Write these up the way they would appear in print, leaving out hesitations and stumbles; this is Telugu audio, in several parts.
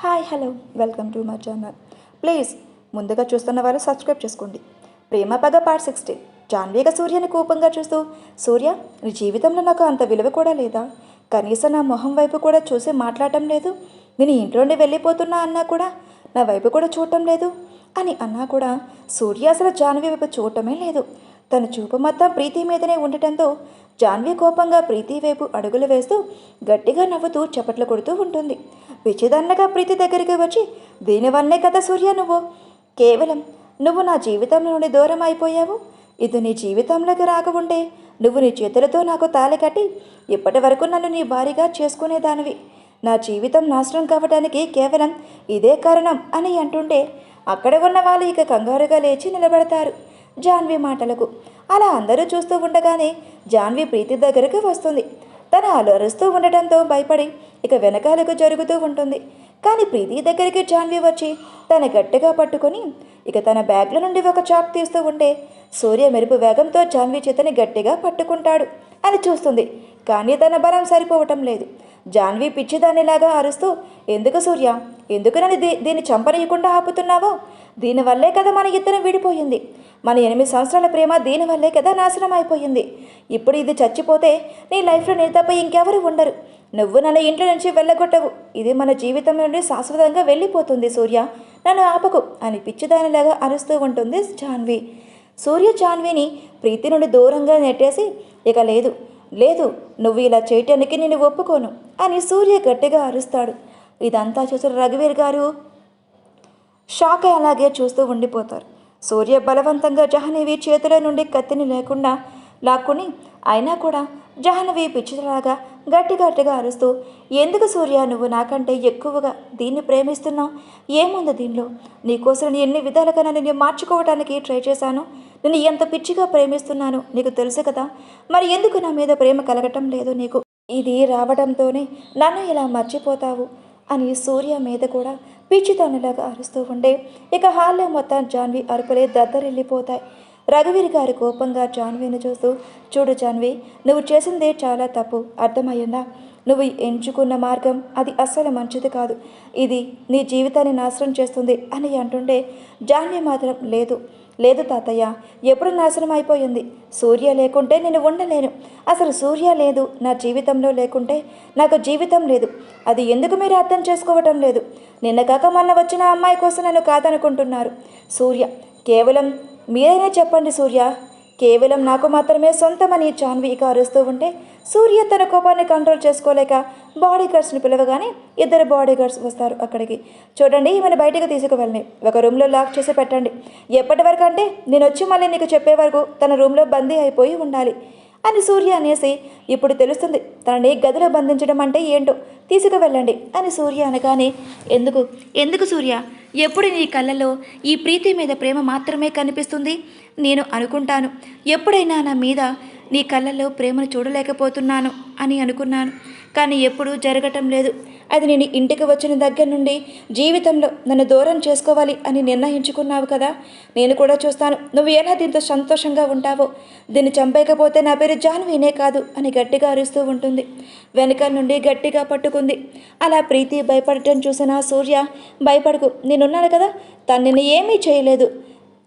Hi hello welcome to my channel. Please ముందుగా చూస్తున్న వారు సబ్స్క్రైబ్ చేసుకోండి. ప్రేమ పగ పార్ట్ 16. జాన్వీగా సూర్యని కోపంగా చూస్తూ, సూర్య, నీ జీవితంలో నాకు అంత విలువ కూడా లేదా? కనీసం నా మొహం వైపు కూడా చూసి మాట్లాడటం లేదు. నేను ఇంట్లో నుండి వెళ్ళిపోతున్నా అన్నా కూడా నా వైపు కూడా చూడటం లేదు అని అన్నా కూడా సూర్య అసలు జాన్వీ వైపు చూడటమే లేదు. తన చూపు మొత్తం ప్రీతి మీదనే ఉండటంతో జాన్వీ కోపంగా ప్రీతి వైపు అడుగులు వేస్తూ గట్టిగా నవ్వుతూ చప్పట్లు కొడుతూ ఉంటుంది. విచిదన్నగా ప్రీతి దగ్గరికి వచ్చి, దీనివల్లే కదా సూర్య కేవలం నువ్వు నా జీవితంలో నుండి దూరం అయిపోయావు. ఇది నీ జీవితంలోకి రాకముండే నువ్వు నీ చేతులతో నాకు తాళి కట్టి ఇప్పటి వరకు నన్ను నీ భారీగా చేసుకునేదానివి. నా జీవితం నాశనం కావడానికి కేవలం ఇదే కారణం అని అంటుంటే అక్కడ ఉన్న వాళ్ళు ఇక కంగారుగా లేచి నిలబడతారు జాన్వీ మాటలకు. అలా అందరూ చూస్తూ ఉండగానే జాన్వీ ప్రీతి దగ్గరకు వస్తుంది. తను అలరుస్తూ ఉండటంతో భయపడి ఇక వెనకాలకు జరుగుతూ ఉంటుంది. కానీ ప్రీతి దగ్గరికి జాన్వీ వచ్చి తన గట్టిగా పట్టుకొని ఇక తన బ్యాగ్లో నుండి ఒక చాక్ తీస్తూ ఉంటే సూర్య మెరుపు వేగంతో జాన్వీ చేతని గట్టిగా పట్టుకుంటాడు అని చూస్తుంది. కానీ తన బలం సరిపోవటం లేదు. జాన్వీ పిచ్చిదానిలాగా అరుస్తూ, ఎందుకు సూర్య, ఎందుకు నన్ను దీన్ని చంపనీయకుండా ఆపుతున్నావో? దీనివల్లే కదా మన ఇద్దరం విడిపోయింది. మన 8 సంవత్సరాల ప్రేమ దీనివల్లే కదా నాశనం అయిపోయింది. ఇప్పుడు ఇది చచ్చిపోతే నీ లైఫ్లో నేను తప్ప ఇంకెవరు ఉండరు. నువ్వు నన్ను ఇంట్లో నుంచి వెళ్ళగొట్టవు. ఇది మన జీవితం నుండి శాశ్వతంగా వెళ్ళిపోతుంది. సూర్య, నన్ను ఆపకు అని పిచ్చిదానిలాగా అరుస్తూ ఉంటుంది జాన్వీ. సూర్య జాన్వీని ప్రీతి నుండి దూరంగా నెట్టేసి, ఇక లేదు లేదు, నువ్వు ఇలా చేయటానికి నేను ఒప్పుకోను అని సూర్య గట్టిగా అరుస్తాడు. ఇదంతా చూసిన రఘువీర్ గారు షాక్ అలాగే చూస్తూ ఉండిపోతారు. సూర్య బలవంతంగా జాహ్నవి చేతుల నుండి కత్తిని లేకుండా లాక్కుని, అయినా కూడా జాహ్నవి పిచ్చిలాగా గట్టిగా అరుస్తూ, ఎందుకు సూర్య నువ్వు నాకంటే ఎక్కువగా దీన్ని ప్రేమిస్తున్నావు? ఏముంది దీనిలో? నీకోసం ఎన్ని విధాలుగా నేను మార్చుకోవడానికి ట్రై చేశాను. నేను ఎంత పిచ్చిగా ప్రేమిస్తున్నాను నీకు తెలుసు కదా. మరి ఎందుకు నా మీద ప్రేమ కలగటం లేదు నీకు? ఇది రావడంతోనే నన్ను ఇలా మర్చిపోతావు అని సూర్య మీద కూడా పిచ్చితనలాగా అరుస్తూ ఉండే ఇక హాల్లో మొత్తం జాన్వీ అరుపులే దద్దరిల్లిపోతాయి. రఘువీర్ గారు కోపంగా జాన్వీని చూస్తూ, చూడు జాన్వీ, నువ్వు చేసిందే చాలా తప్పు, అర్థమయ్యిందా? నువ్వు ఎంచుకున్న మార్గం అది అస్సలు మంచిది కాదు. ఇది నీ జీవితాన్ని నాశనం చేస్తుంది అని అంటుండే జాన్వీ మాత్రం, లేదు లేదు తాతయ్య, ఎప్పుడు నాశనం అయిపోయింది. సూర్య లేకుంటే నేను ఉండలేను. అసలు సూర్య లేదు నా జీవితంలో లేకుంటే నాకు జీవితం లేదు. అది ఎందుకు మీరు అర్థం చేసుకోవటం లేదు? నిన్న కాక మొన్న వచ్చిన అమ్మాయి కోసం నన్ను కాదనుకుంటున్నారు. సూర్య కేవలం మీరైనా చెప్పండి సూర్య, కేవలం నాకు మాత్రమే సొంతమని జాన్వీ ఇక అరుస్తూ ఉంటే సూర్య తన కోపాన్ని కంట్రోల్ చేసుకోలేక బాడీ గార్డ్స్ని పిలవగానే 2 బాడీ గార్డ్స్ వస్తారు అక్కడికి. చూడండి, ఈమెను బయటకు తీసుకువెళ్ళండి, ఒక రూమ్లో లాక్ చేసి పెట్టండి. ఎప్పటి వరకు అంటే నేను వచ్చి మళ్ళీ నీకు చెప్పే వరకు తన రూమ్లో బందీ అయిపోయి ఉండాలి అని సూర్య అనేసి, ఇప్పుడు తెలుస్తుంది తనని గదిలో బంధించడం అంటే ఏంటో, తీసుకువెళ్ళండి అని సూర్య అనగానే, ఎందుకు ఎందుకు సూర్య, ఎప్పుడు నీ కళ్ళల్లో ఈ ప్రీతి మీద ప్రేమ మాత్రమే కనిపిస్తుంది? నేను అనుకుంటాను ఎప్పుడైనా నా మీద నీ కళ్ళల్లో ప్రేమను చూడలేకపోతున్నాను అని అనుకున్నాను, కానీ ఎప్పుడూ జరగటం లేదు. అది నేను ఇంటికి వచ్చిన దగ్గర నుండి జీవితంలో నన్ను దూరం చేసుకోవాలి అని నిర్ణయించుకున్నావు కదా. నేను కూడా చూస్తాను నువ్వు ఎలా దీంతో సంతోషంగా ఉంటావో. దీన్ని చంపేయకపోతే నా పేరు జాన్వీనే కాదు అని గట్టిగా అరుస్తూ ఉంటుంది. వెనకాల నుండి గట్టిగా పట్టుకుంది. అలా ప్రీతి భయపడటం చూసిన సూర్య, భయపడకు, నేనున్నాను కదా, తను నిన్ను ఏమీ చేయలేదు.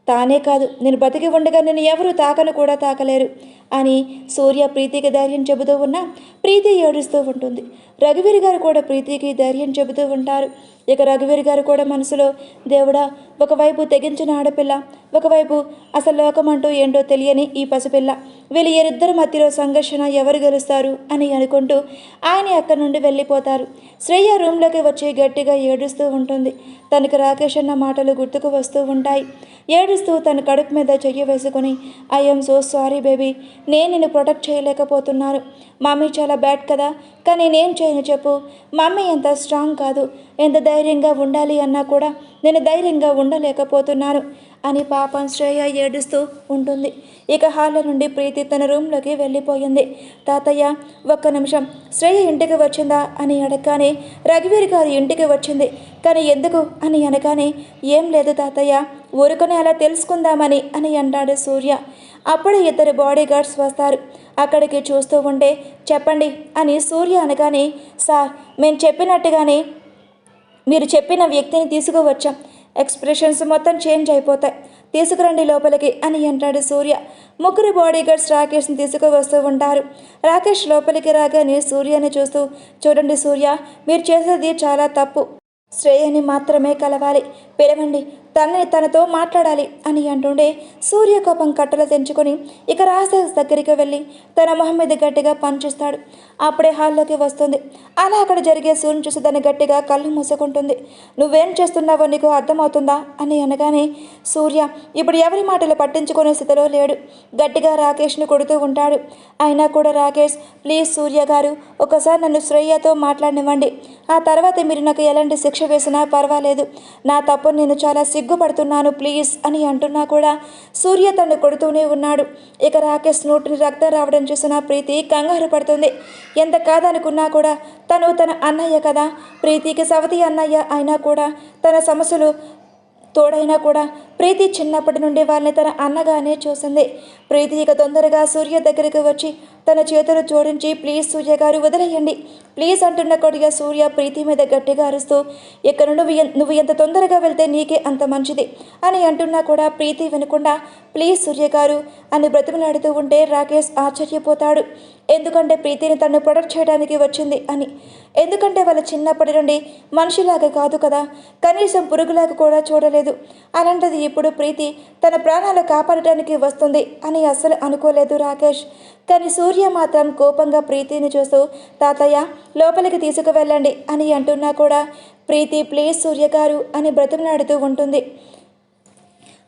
తానే కాదు, నేను బతికి ఉండగా నేను ఎవరు తాకను కూడా తాకలేరు అని సూర్య ప్రీతికి ధైర్యం చెబుతూ ఉన్నా ప్రీతి ఏడుస్తూ ఉంటుంది. రఘువీర్ గారు కూడా ప్రీతికి ధైర్యం చెబుతూ ఉంటారు. ఇక రఘువీర్ గారు కూడా మనసులో, దేవుడా, ఒకవైపు తెగించిన ఆడపిల్ల, ఒకవైపు అసలు లోకం అంటూ ఏంటో తెలియని ఈ పసిపిల్ల, వీళ్ళిద్దరి మధ్యలో సంఘర్షణ ఎవరు గెలుస్తారు అని అనుకుంటూ ఆయన అక్కడి నుండి వెళ్ళిపోతారు. శ్రేయ రూమ్లోకి వచ్చి గట్టిగా ఏడుస్తూ ఉంటుంది. తనకు రాకేష్ అన్న మాటలు గుర్తుకు వస్తూ ఉంటాయి. ఏడుస్తూ తన కడుపు మీద చెయ్యి వేసుకొని, ఐఎమ్ సో సారీ బేబీ, నేను నిన్ను ప్రొటెక్ట్ చేయలేకపోతున్నాను. మమ్మీ చాలా బ్యాడ్ కదా, కానీ నేనేం చేయను చెప్పు? మమ్మీ ఎంత స్ట్రాంగ్ కాదు, ఎంత ధైర్యంగా ఉండాలి అన్నా కూడా నేను ధైర్యంగా ఉండలేకపోతున్నాను అని పాపం శ్రేయ ఏడుస్తూ ఉంటుంది. ఇక హాల్లో నుండి ప్రీతి తన రూమ్లోకి వెళ్ళిపోయింది. తాతయ్య, ఒక్క నిమిషం, శ్రేయ ఇంటికి వచ్చిందా అని అడగగానే, రఘువీర్ గారు ఇంటికి వచ్చింది, కానీ ఎందుకు అని అనగానే, ఏం లేదు తాతయ్య, ఊరుకొని అలా తెలుసుకుందామని అని అంటాడు సూర్య. అప్పుడు 2 బాడీ గార్డ్స్ వస్తారు. అక్కడికి చూస్తూ ఉంటే, చెప్పండి అని సూర్య అనగానే, సార్, మేము చెప్పినట్టుగానే మీరు చెప్పిన వ్యక్తిని తీసుకువచ్చాం. ఎక్స్ప్రెషన్స్ మొత్తం చేంజ్ అయిపోతాయి. తీసుకురండి లోపలికి అని అంటాడు సూర్య. ముగ్గురు బాడీగార్డ్స్ రాకేష్ని తీసుకువస్తూ ఉంటారు. రాకేష్ లోపలికి రాగానే సూర్యని చూస్తూ, చూడండి సూర్య, మీరు చేసేది చాలా తప్పు. శ్రేయని మాత్రమే కలవాలి, పిలవండి, తనతో మాట్లాడాలి అని అంటుండే సూర్య కోపం కట్టలు తెంచుకొని ఇక రాకేష్ దగ్గరికి వెళ్ళి తన మొహం మీద గట్టిగా పంచిస్తాడు. అప్పుడే హాల్లోకి వస్తుంది. అలా అక్కడ జరిగే సూర్యుని చూసి దాన్ని గట్టిగా కళ్ళు మూసుకుంటుంది. నువ్వేం చేస్తున్నావో నీకు అర్థమవుతుందా అని అనగానే సూర్య ఇప్పుడు ఎవరి మాటలు పట్టించుకునే స్థితిలో లేడు. గట్టిగా రాకేష్ని కొడుతూ ఉంటాడు. అయినా కూడా రాకేష్, ప్లీజ్ సూర్య గారు, ఒకసారి నన్ను శ్రేయతో మాట్లాడనివ్వండి. ఆ తర్వాత మీరు నాకు ఎలాంటి శిక్ష వేసినా పర్వాలేదు. నా తప్పు నేను చాలా సిగ్గుపడుతున్నాను ప్లీజ్ అని అంటున్నా కూడా సూర్య తను కొడుతూనే ఉన్నాడు. ఇక రాకేష్ నోటిని రక్తం రావడం చూసిన ప్రీతి కంగారు పడుతుంది. ఎంత కాదనుకున్నా కూడా తన అన్నయ్య కదా, ప్రీతికి సవతి అన్నయ్య అయినా కూడా తన సమస్యలు తోడైనా కూడా ప్రీతి చిన్నప్పటి నుండి వాళ్ళని తన అన్నగానే చూసింది. ప్రీతి ఇక తొందరగా సూర్య దగ్గరికి వచ్చి తన చేతులు జోడించి ప్లీజ్ సూర్య గారు వదిలేయండి ప్లీజ్ అంటున్న కొడిగా సూర్య ప్రీతి మీద గట్టిగా అరుస్తూ, ఇక్కడ నువ్వు ఎంత తొందరగా వెళ్తే నీకే అంత మంచిది అని అంటున్నా కూడా ప్రీతి వినకుండా ప్లీజ్ సూర్య గారు అని బ్రతిమలాడుతూ ఉంటే రాకేష్ ఆశ్చర్యపోతాడు. ఎందుకంటే ప్రీతిని తను ప్రొటెక్ట్ చేయడానికి వచ్చింది అని. ఎందుకంటే వాళ్ళ చిన్నప్పటి నుండి మనిషిలాగా కాదు కదా, కనీసం పురుగులాగా కూడా చూడలేదు. అలాంటిది ఇప్పుడు ప్రీతి తన ప్రాణాలు కాపాడటానికి వస్తుంది అని అస్సలు అనుకోలేదు రాకేష్. కానీ సూర్య మాత్రం కోపంగా ప్రీతిని చూస్తూ, తాతయ్య లోపలికి తీసుకువెళ్ళండి అని అంటున్నా కూడా ప్రీతి ప్లీజ్ సూర్య గారు అని బ్రతిమలాడుతూ ఉంటుంది.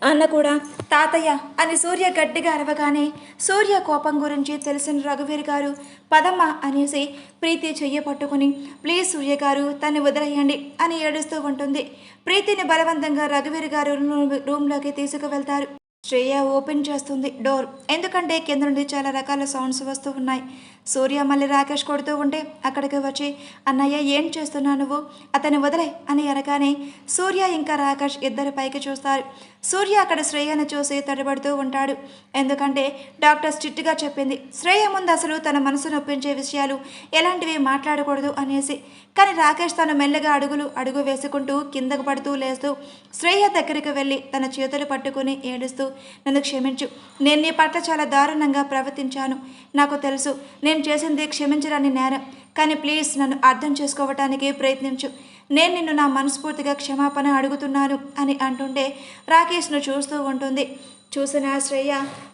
అన్న కూడా తాతయ్య అని సూర్య గట్టిగా అరవగానే సూర్య కోపం గురించి తెలిసిన రఘువీర్ గారు పదమ్మ అనేసి ప్రీతి చెయ్యి పట్టుకుని ప్లీజ్ సూర్య గారు తను వదిలేయండి అని ఏడుస్తూ ఉంటుంది. ప్రీతిని బలవంతంగా రఘువీర్ గారు రూమ్లోకి తీసుకువెళ్తారు. శ్రేయ ఓపెన్ చేస్తుంది డోర్. ఎందుకంటే కింద నుండి చాలా రకాల సౌండ్స్ వస్తూ ఉన్నాయి. సూర్య మళ్ళీ రాకేష్ కొడుతూ ఉంటే అక్కడికి వచ్చి అన్నయ్య ఏం చేస్తున్నావు నువ్వు, అతని వదిలే అని అనగానే సూర్య ఇంకా రాకేష్ ఇద్దరు పైకి చూస్తారు. సూర్య అక్కడ శ్రేయను చూసి తడబడుతూ ఉంటాడు. ఎందుకంటే డాక్టర్ స్ట్రిక్ట్గా చెప్పింది శ్రేయ ముందు అసలు తన మనసు నొప్పించే విషయాలు ఎలాంటివి మాట్లాడకూడదు అనేసి. కానీ రాకేష్ తను మెల్లగా అడుగు వేసుకుంటూ కిందకు పడుతూ లేస్తూ శ్రేయ దగ్గరికి వెళ్ళి తన చేతులు పట్టుకుని ఏడుస్తూ, నన్ను క్షమించు, నేను నీ పట్ల చాలా దారుణంగా ప్రవర్తించాను. నాకు తెలుసు నేను చేసింది క్షమించడాన్ని నేరం, కానీ ప్లీజ్ నన్ను అర్థం చేసుకోవటానికి ప్రయత్నించు. నేను నిన్ను నా మనస్ఫూర్తిగా క్షమాపణ అడుగుతున్నాను అని అంటుంటే రాకేష్ను చూస్తూ ఉంటుంది. చూసిన శ్రేయ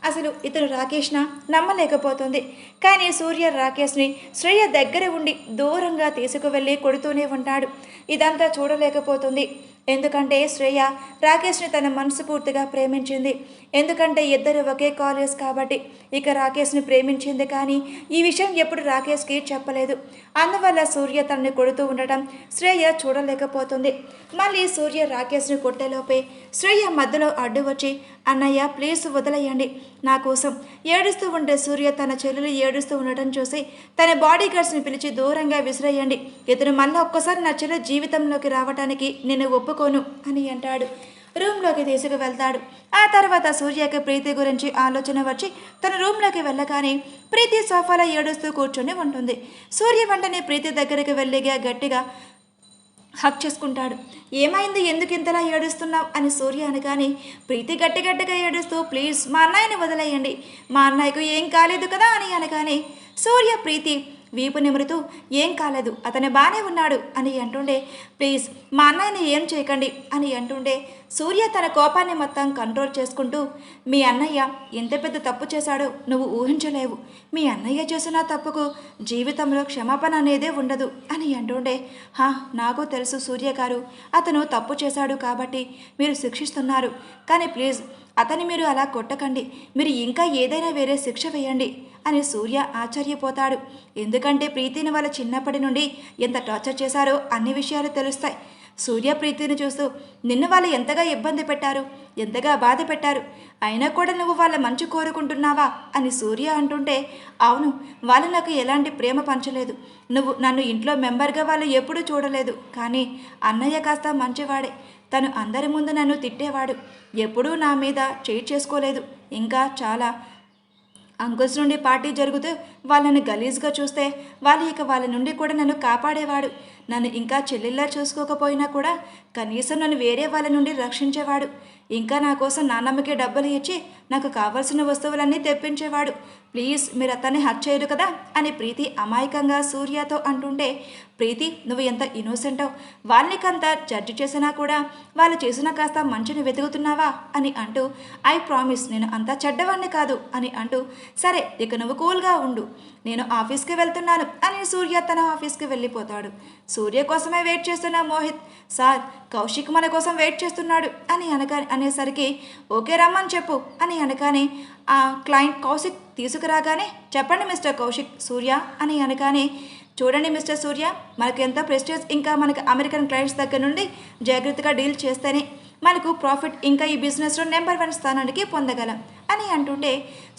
అసలు ఇతను రాకేష్న నమ్మలేకపోతుంది. కానీ సూర్య రాకేష్ని శ్రేయ దగ్గర ఉండి దూరంగా తీసుకువెళ్ళి కొడుతూనే ఉంటాడు. ఇదంతా చూడలేకపోతుంది. ఎందుకంటే శ్రేయ రాకేష్ని తన మనస్ఫూర్తిగా ప్రేమించింది. ఎందుకంటే ఇద్దరు ఒకే కాలేజ్ కాబట్టి. ఇక రాకేష్ని ప్రేమించింది కానీ ఈ విషయం ఎప్పుడు రాకేష్కి చెప్పలేదు. అందువల్ల సూర్య తనని కొడుతూ ఉండటం శ్రేయ చూడలేకపోతుంది. మళ్ళీ సూర్య రాకేష్ని కొట్టేలోపే శ్రేయ మధ్యలో అడ్డు వచ్చి అన్నయ్య ప్లీజ్ వదిలేయండి నా కోసం ఏడుస్తూ ఉంటే సూర్య తన చెల్లెలు ఏడుస్తూ ఉండటం చూసి తన బాడీ గార్డ్స్ని పిలిచి దూరంగా విసిరేయండి. ఇతను మళ్ళీ ఒక్కసారి నా చెల్లె జీవితంలోకి రావడానికి నేను ఒప్పుకోను అని అంటాడు. రూమ్లోకి తీసుకువెళ్తాడు. ఆ తర్వాత సూర్యకి ప్రీతి గురించి ఆలోచన వచ్చి తన రూమ్లోకి వెళ్ళగానే ప్రీతి సోఫాలో ఏడుస్తూ కూర్చొని ఉంటుంది. సూర్య వెంటనే ప్రీతి దగ్గరికి వెళ్ళిగా గట్టిగా హక్ చేసుకుంటాడు. ఏమైంది, ఎందుకు ఇంతలా ఏడుస్తున్నావు అని సూర్య అనగానే ప్రీతి గట్టిగా ఏడుస్తూ ప్లీజ్ మా అన్నయ్యని వదిలేయండి, మా అన్నయ్యకు ఏం కాలేదు కదా అని అనగానే సూర్య ప్రీతి వీపు నిమురుతూ ఏం కాలేదు, అతను బాగానే ఉన్నాడు అని అంటుండే ప్లీజ్ మా అన్నయ్యని ఏం చేయకండి అని అంటుండే సూర్య తన కోపాన్ని మొత్తం కంట్రోల్ చేసుకుంటూ మీ అన్నయ్య ఎంత పెద్ద తప్పు చేశాడో నువ్వు ఊహించలేవు. మీ అన్నయ్య చేసిన తప్పుకు జీవితంలో క్షమాపణ అనేదే ఉండదు అని అంటుండే నాకు తెలుసు సూర్య గారు, అతను తప్పు చేశాడు కాబట్టి మీరు శిక్షిస్తున్నారు. కానీ ప్లీజ్ అతని మీరు అలా కొట్టకండి, మీరు ఇంకా ఏదైనా వేరే శిక్ష వేయండి అని సూర్య ఆశ్చర్యపోతాడు. ఎందుకంటే ప్రీతిని వాళ్ళ చిన్నప్పటి నుండి ఎంత టార్చర్ చేశారో అన్ని విషయాలు తెలుస్తాయి. సూర్య ప్రీతిని చూస్తూ నిన్ను వాళ్ళు ఎంతగా ఇబ్బంది పెట్టారు, ఎంతగా బాధ పెట్టారు, అయినా కూడా నువ్వు వాళ్ళ మంచి కోరుకుంటున్నావా అని సూర్య అంటుంటే అవును, వాళ్ళు నాకు ఎలాంటి ప్రేమ పంచలేదు, నువ్వు నన్ను ఇంట్లో మెంబర్గా వాళ్ళు ఎప్పుడూ చూడలేదు. కానీ అన్నయ్య కాస్త మంచివాడే, తను అందరి ముందు నన్ను తిట్టేవాడు, ఎప్పుడూ నా మీద చేయి చేసుకోలేదు. ఇంకా చాలా అంకుల్స్ నుండి పార్టీ జరుగుతూ వాళ్ళని గలీజ్గా చూస్తే వాళ్ళ నుండి కూడా నన్ను కాపాడేవాడు. నన్ను ఇంకా చెల్లెల్లా చూసుకోకపోయినా కూడా కనీసం నన్ను వేరే వాళ్ళ నుండి రక్షించేవాడు. ఇంకా నా కోసం నాన్నమ్మకి డబ్బులు ఇచ్చి నాకు కావాల్సిన వస్తువులన్నీ తెప్పించేవాడు. ప్లీజ్ మీరు అతన్ని హక్ చేయరు కదా అని ప్రీతి అమాయకంగా సూర్యతో అంటుంటే, ప్రీతి నువ్వు ఎంత ఇన్నోసెంటో, వాళ్ళనికంత జడ్జి చేసినా కూడా వాళ్ళు చేసిన కాస్త మంచిని వెతుకుతున్నావా అని అంటూ, ఐ ప్రామిస్ నేను అంత చెడ్డవాణ్ణి కాదు అని అంటూ, సరే ఇక నువ్వు కూల్గా ఉండు, నేను ఆఫీస్కి వెళ్తున్నాను అని సూర్య తన ఆఫీస్కి వెళ్ళిపోతాడు. సూర్య కోసమే వెయిట్ చేస్తున్న మోహిత్, సార్ కౌశిక్ మన కోసం వెయిట్ చేస్తున్నాడు అని అనేసరికి, ఓకే రమ్మని చెప్పు అని అనగానే ఆ క్లయింట్ కౌశిక్ తీసుకురాగానే, చెప్పండి మిస్టర్ కౌశిక్ సూర్య అని అనగానే, చూడండి మిస్టర్ సూర్య, మనకు ఎంత ప్రెస్టేజ్, ఇంకా మనకు అమెరికన్ క్లయింట్స్ దగ్గర నుండి జాగ్రత్తగా డీల్ చేస్తేనే మనకు ప్రాఫిట్, ఇంకా ఈ బిజినెస్లో నెంబర్ 1 స్థానానికి పొందగలం అని అంటుంటే,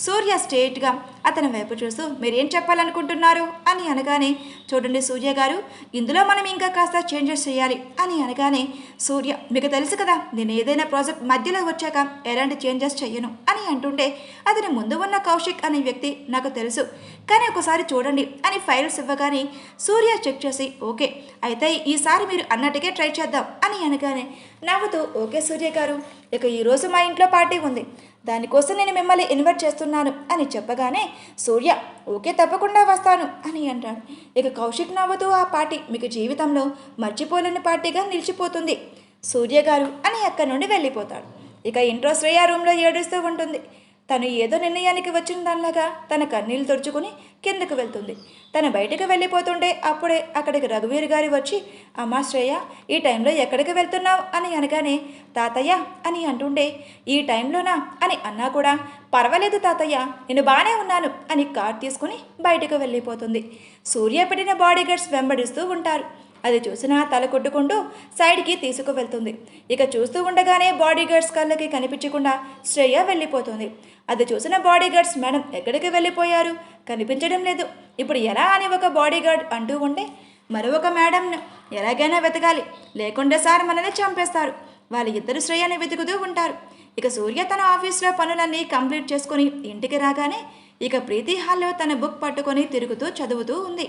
సూర్య స్ట్రేట్గా అతని వైపు చూస్తూ మీరేం చెప్పాలనుకుంటున్నారు అని అనగానే, చూడండి సూర్య గారు, ఇందులో మనం ఇంకా కాస్త చేంజెస్ చేయాలి అని అనగానే, సూర్య మీకు తెలుసు కదా నేను ఏదైనా ప్రాజెక్ట్ మధ్యలో వచ్చాక ఎలాంటి చేంజెస్ చెయ్యను అని అంటుంటే, అతని ముందు ఉన్న కౌశిక్ అనే వ్యక్తి నాకు తెలుసు, కానీ ఒకసారి చూడండి అని ఫైల్స్ ఇవ్వగానే సూర్య చెక్ చేసి, ఓకే అయితే ఈసారి మీరు అన్నట్టుగా ట్రై చేద్దాం అని అనగానే నవ్వుతూ, ఓకే సూర్య గారు, ఇక ఈరోజు మా ఇంట్లో పార్టీ ఉంది, దానికోసం నేను మిమ్మల్ని ఇన్వైట్ చేస్తున్నాను అని చెప్పగానే సూర్య ఓకే తప్పకుండా వస్తాను అని అంటాడు. ఇక కౌశిక్ నవ్వుతూ, ఆ పార్టీ మీకు జీవితంలో మర్చిపోలేని పార్టీగా నిలిచిపోతుంది సూర్య గారు అని అక్కడి నుండి వెళ్ళిపోతాడు. ఇక ఇంట్లో శ్రేయ రూమ్లో ఏడుస్తూ ఉంటుంది. తను ఏదో నిర్ణయానికి వచ్చిన దానిలాగా తన కన్నీళ్ళు తుడుచుకుని కిందకు వెళ్తుంది. తను బయటకు వెళ్ళిపోతుంటే అప్పుడే అక్కడికి రఘువీర్ గారి వచ్చి, అమ్మా శ్రేయ ఈ టైంలో ఎక్కడికి వెళ్తున్నావు అని అనగానే, తాతయ్య అని అంటుండే, ఈ టైంలోనా అని అన్నా కూడా, పర్వాలేదు తాతయ్య నేను బాగానే ఉన్నాను అని కార్ తీసుకుని బయటకు వెళ్ళిపోతుంది. సూర్య పెట్టిన బాడీగార్డ్స్ వెంబడిస్తూ ఉంటారు. అది చూసినా తల కొట్టుకుంటూ సైడ్కి తీసుకువెళ్తుంది. ఇక చూస్తూ ఉండగానే బాడీగార్డ్స్ కళ్ళకి కనిపించకుండా శ్రేయ వెళ్ళిపోతుంది. అది చూసిన బాడీగార్డ్స్, మేడం ఎక్కడికి వెళ్ళిపోయారు, కనిపించడం లేదు, ఇప్పుడు ఎలా అని ఒక బాడీగార్డ్ అంటూ ఉంటే, మరొక మేడంను ఎలాగైనా వెతకాలి, లేకుంటే సార్ మనల్ని చంపేస్తారు. వాళ్ళు ఇద్దరు శ్రేయని వెతుకుతూ ఉంటారు. ఇక సూర్య తన ఆఫీస్లో పనులన్నీ కంప్లీట్ చేసుకుని ఇంటికి రాగానే ఇక ప్రీతి హాల్లో తన బుక్ పట్టుకొని తిరుగుతూ చదువుతూ ఉంది.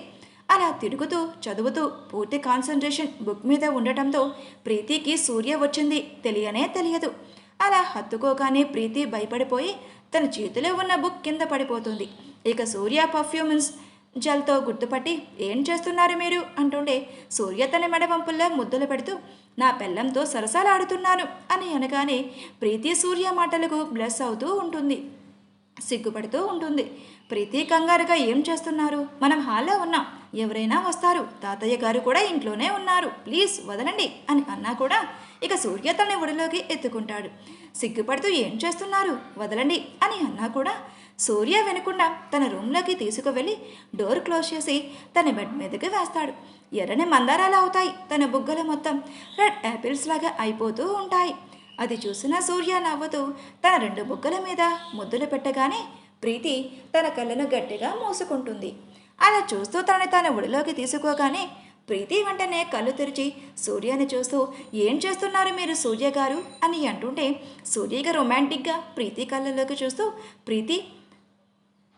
అలా తిరుగుతూ చదువుతూ పూర్తి కాన్సన్ట్రేషన్ బుక్ మీద ఉండటంతో ప్రీతికి సూర్య వచ్చింది తెలియనే తెలియదు. అలా హత్తుకోగానే ప్రీతి భయపడిపోయి తన చేతిలో ఉన్న బుక్ కింద పడిపోతుంది. ఇక సూర్య పర్ఫ్యూమెన్స్ జల్తో గుర్తుపట్టి, ఏం చేస్తున్నారు మీరు అంటుండే, సూర్య తన మెడవంపుల్లో ముద్దలు పెడుతూ, నా పెళ్ళంతో సరసాలాడుతున్నాను అని అనగానే ప్రీతి సూర్య మాటలకు బ్లెస్ అవుతూ ఉంటుంది, సిగ్గుపడుతూ ఉంటుంది. ప్రీతి కంగారుగా, ఏం చేస్తున్నారు, మనం హాల్లో ఉన్నాం, ఎవరైనా వస్తారు, తాతయ్య గారు కూడా ఇంట్లోనే ఉన్నారు, ప్లీజ్ వదలండి అని అన్నా కూడా ఇక సూర్య తన ఒడిలోకి ఎత్తుకుంటాడు. సిగ్గుపడుతూ, ఏం చేస్తున్నారు, వదలండి అని అన్నా కూడా సూర్య వినకుండా తన రూమ్లోకి తీసుకువెళ్ళి డోర్ క్లోజ్ చేసి తన బెడ్ మీదకి వేస్తాడు. ఎర్రని మందారాలు అవుతాయి తన బుగ్గలు, మొత్తం రెడ్ యాపిల్స్ లాగా అయిపోతూ ఉంటాయి. అది చూసిన సూర్య నవ్వుతూ తన 2 బుగ్గల మీద ముద్దులు పెట్టగానే ప్రీతి తన కళ్ళను గట్టిగా మూసుకుంటుంది. అలా చూస్తూ తన ఒడిలోకి తీసుకోగానే ప్రీతి వెంటనే కళ్ళు తెరిచి సూర్యని చూస్తూ, ఏం చేస్తున్నారు మీరు సూర్య గారు అని అంటుంటే సూర్యగా రొమాంటిక్గా ప్రీతి కళ్ళలోకి చూస్తూ, ప్రీతి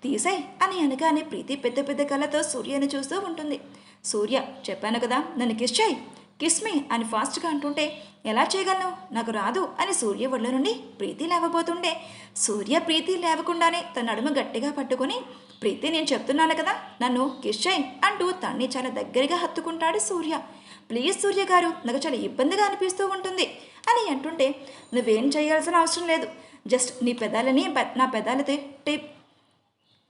తీసాయి అని అనగానే ప్రీతి పెద్ద పెద్ద కళ్ళతో సూర్యని చూస్తూ ఉంటుంది. సూర్య, చెప్పాను కదా నన్ను కిస్ చేయి, కిస్ మీ అని ఫాస్ట్గా అంటుంటే, ఎలా చేయగలను, నాకు రాదు అని సూర్య ఒళ్ళ నుండి ప్రీతి లేవబోతుండే సూర్య ప్రీతి లేవకుండానే తన నడుము గట్టిగా పట్టుకొని, ప్రీతి నేను చెప్తున్నాను కదా నన్ను కిస్ చేయి అంటూ తన్ని చాలా దగ్గరగా హత్తుకుంటాడు సూర్య. ప్లీజ్ సూర్య గారు, నాకు చాలా ఇబ్బందిగా అనిపిస్తూ ఉంటుంది అని అంటుంటే, నువ్వేం చేయాల్సిన అవసరం లేదు, జస్ట్ నీ పెదాలని నా పెదాలతో టేప్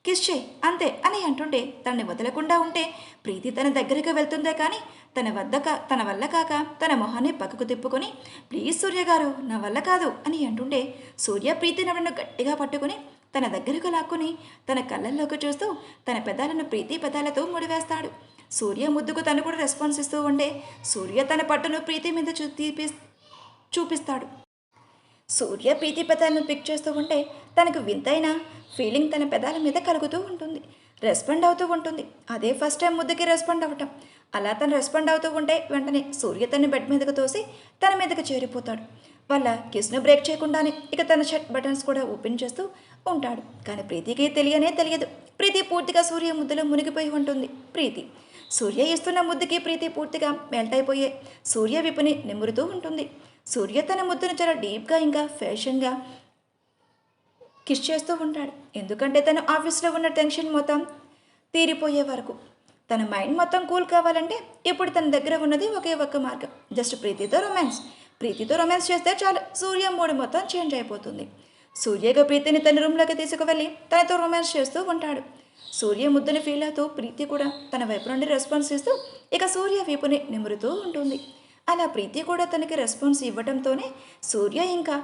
కిస్ చేయి అంతే అని అంటుంటే తనని వదలకుండా ఉంటే ప్రీతి తన దగ్గరికి వెళ్తుందే కానీ తన వల్ల కాక తన మొహాన్ని పక్కకు తిప్పుకొని, ప్లీజ్ సూర్య గారు నా వల్ల కాదు అని అంటుంటే సూర్య ప్రీతి నవ్వును గట్టిగా పట్టుకుని తన దగ్గరకు లాక్కుని తన కళ్ళల్లోకి చూస్తూ తన పెదాలను ప్రీతి పెదాలతో ముడివేస్తాడు. సూర్య ముద్దుకు తను కూడా రెస్పాన్స్ ఇస్తూ ఉండే సూర్య తన పట్టును ప్రీతి మీద చూపిస్తాడు. సూర్య ప్రీతి పెదాలను పిక్ చేస్తూ ఉంటే తనకు వింతైన ఫీలింగ్ తన పెదాల మీద కలుగుతూ ఉంటుంది, రెస్పాండ్ అవుతూ ఉంటుంది. అదే ఫస్ట్ టైం ముద్దుకి రెస్పాండ్ అవ్వటం. అలా తను రెస్పాండ్ అవుతూ ఉంటే వెంటనే సూర్య తన బెడ్ మీదకు తోసి తన మీదకు చేరిపోతాడు. వాళ్ళ కిస్ను బ్రేక్ చేయకుండానే ఇక తన షర్ట్ బటన్స్ కూడా ఓపెన్ చేస్తూ ఉంటాడు. కానీ ప్రీతికి తెలియదు. ప్రీతి పూర్తిగా సూర్య ముద్దులో మునిగిపోయి ఉంటుంది. ప్రీతి సూర్య ఇస్తున్న ముద్దుకి ప్రీతి పూర్తిగా మెల్ట్ అయిపోయే సూర్య విపుని నిమురుతూ ఉంటుంది. సూర్య తన ముద్దును చాలా డీప్గా ఇంకా ఫ్యాషన్గా కిస్ చేస్తూ ఉంటాడు. ఎందుకంటే తను ఆఫీస్లో ఉన్న టెన్షన్ మొత్తం తీరిపోయే వరకు తన మైండ్ మొత్తం కూల్ కావాలంటే ఇప్పుడు తన దగ్గర ఉన్నది ఒకే ఒక్క మార్గం, జస్ట్ ప్రీతితో రొమాన్స్ చేస్తే చాలు సూర్య మూడు మొత్తం చేంజ్ అయిపోతుంది. సూర్యగా ప్రీతిని తన రూమ్లోకి తీసుకువెళ్ళి తనతో రొమాన్స్ చేస్తూ ఉంటాడు. సూర్య ముద్దుని ఫీల్ అవుతూ ప్రీతి కూడా తన వైపు నుండి రెస్పాన్స్ ఇస్తూ ఇక సూర్య వీపుని నిమురుతూ ఉంటుంది. అలా ప్రీతి కూడా తనకి రెస్పాన్స్ ఇవ్వడంతోనే సూర్య ఇంకా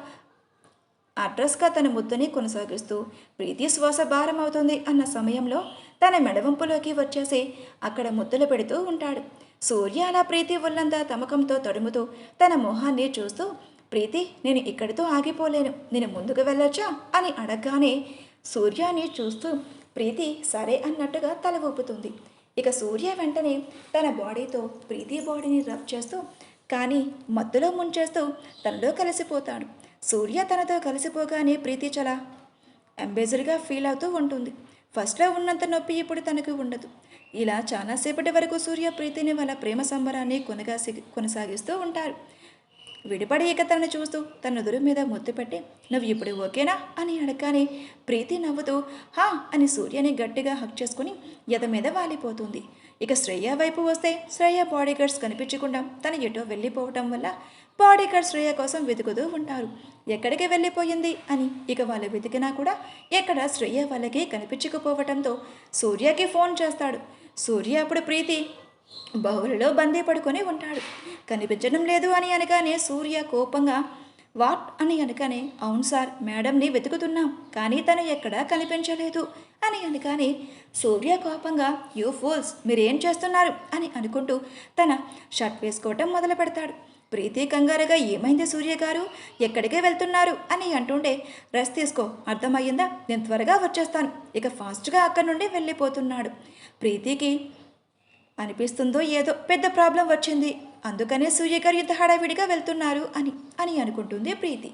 అడ్రస్గా తన ముద్దుని కొనసాగిస్తూ ప్రీతి శ్వాస భారం అవుతుంది అన్న సమయంలో తన మెడవంపులోకి వచ్చేసి అక్కడ ముద్దులు పెడుతూ ఉంటాడు. సూర్య అలా ప్రీతి ఒళ్ళంతా తమకంతో తడుముతూ తన మొహాన్ని చూస్తూ, ప్రీతి నేను ఇక్కడితో ఆగిపోలేను, నేను ముందుకు వెళ్ళొచ్చా అని అడగగానే సూర్యాని చూస్తూ ప్రీతి సరే అన్నట్టుగా తల ఊపుతుంది. ఇక సూర్య వెంటనే తన బాడీతో ప్రీతి బాడీని రబ్ చేస్తూ కానీ మత్తులో ముంచేస్తూ తనలో కలిసిపోతాడు. సూర్య తనతో కలిసిపోగానే ప్రీతి చాలా ఎంబేజ్డ్గా ఫీల్ అవుతూ ఉంటుంది. ఫస్ట్లో ఉన్నంత నొప్పి ఇప్పుడు తనకు ఉండదు. ఇలా చాలాసేపటి వరకు సూర్య ప్రీతిని వాళ్ళ ప్రేమ సంబరాన్ని కొనసాగిస్తూ ఉంటారు. విడిపడి ఇక తనను చూస్తూ తన నుదురు మీద ముద్దు పెట్టి నువ్వు ఇప్పుడు ఓకేనా అని అడగానే ప్రీతి నవ్వుతూ హా అని సూర్యని గట్టిగా హక్ చేసుకుని ఎద మీద వాలిపోతుంది. ఇక శ్రేయ వైపు వస్తే శ్రేయ బాడీగార్డ్స్ కనిపించకుండా తను ఎటో వెళ్ళిపోవటం వల్ల బాడీగార్డ్ శ్రేయ కోసం వెతుకుతూ ఉంటారు. ఎక్కడికి వెళ్ళిపోయింది అని ఇక వాళ్ళు వెతికినా కూడా ఎక్కడ శ్రేయ వాళ్ళకి కనిపించకపోవటంతో సూర్యకి ఫోన్ చేస్తాడు. సూర్య అప్పుడు ప్రీతి బహుళలో బందీ పడుకొని ఉంటాడు. కనిపించడం లేదు అని అనగానే సూర్య కోపంగా వాట్ అని అనగానే అవును సార్ మేడంని వెతుకుతున్నాం కానీ తను ఎక్కడా కనిపించలేదు అని అనగానే సూర్య కోపంగా యూ ఫూల్స్ మీరేం చేస్తున్నారు అని అనుకుంటూ తన షర్ట్ వేసుకోవటం మొదలు పెడతాడు. ప్రీతి కంగారుగా ఏమైంది సూర్య గారు ఎక్కడికే వెళ్తున్నారు అని అంటుంటే రెస్ట్ తీసుకో అర్థమయ్యిందా నేను త్వరగా వచ్చేస్తాను ఇక ఫాస్ట్గా అక్కడి నుండి వెళ్ళిపోతున్నాడు. ప్రీతికి అనిపిస్తుందో ఏదో పెద్ద ప్రాబ్లం వచ్చింది అందుకనే సూర్య గారు ఇంత హడావిడిగా వెళ్తున్నారు అని అనుకుంటుంది ప్రీతి.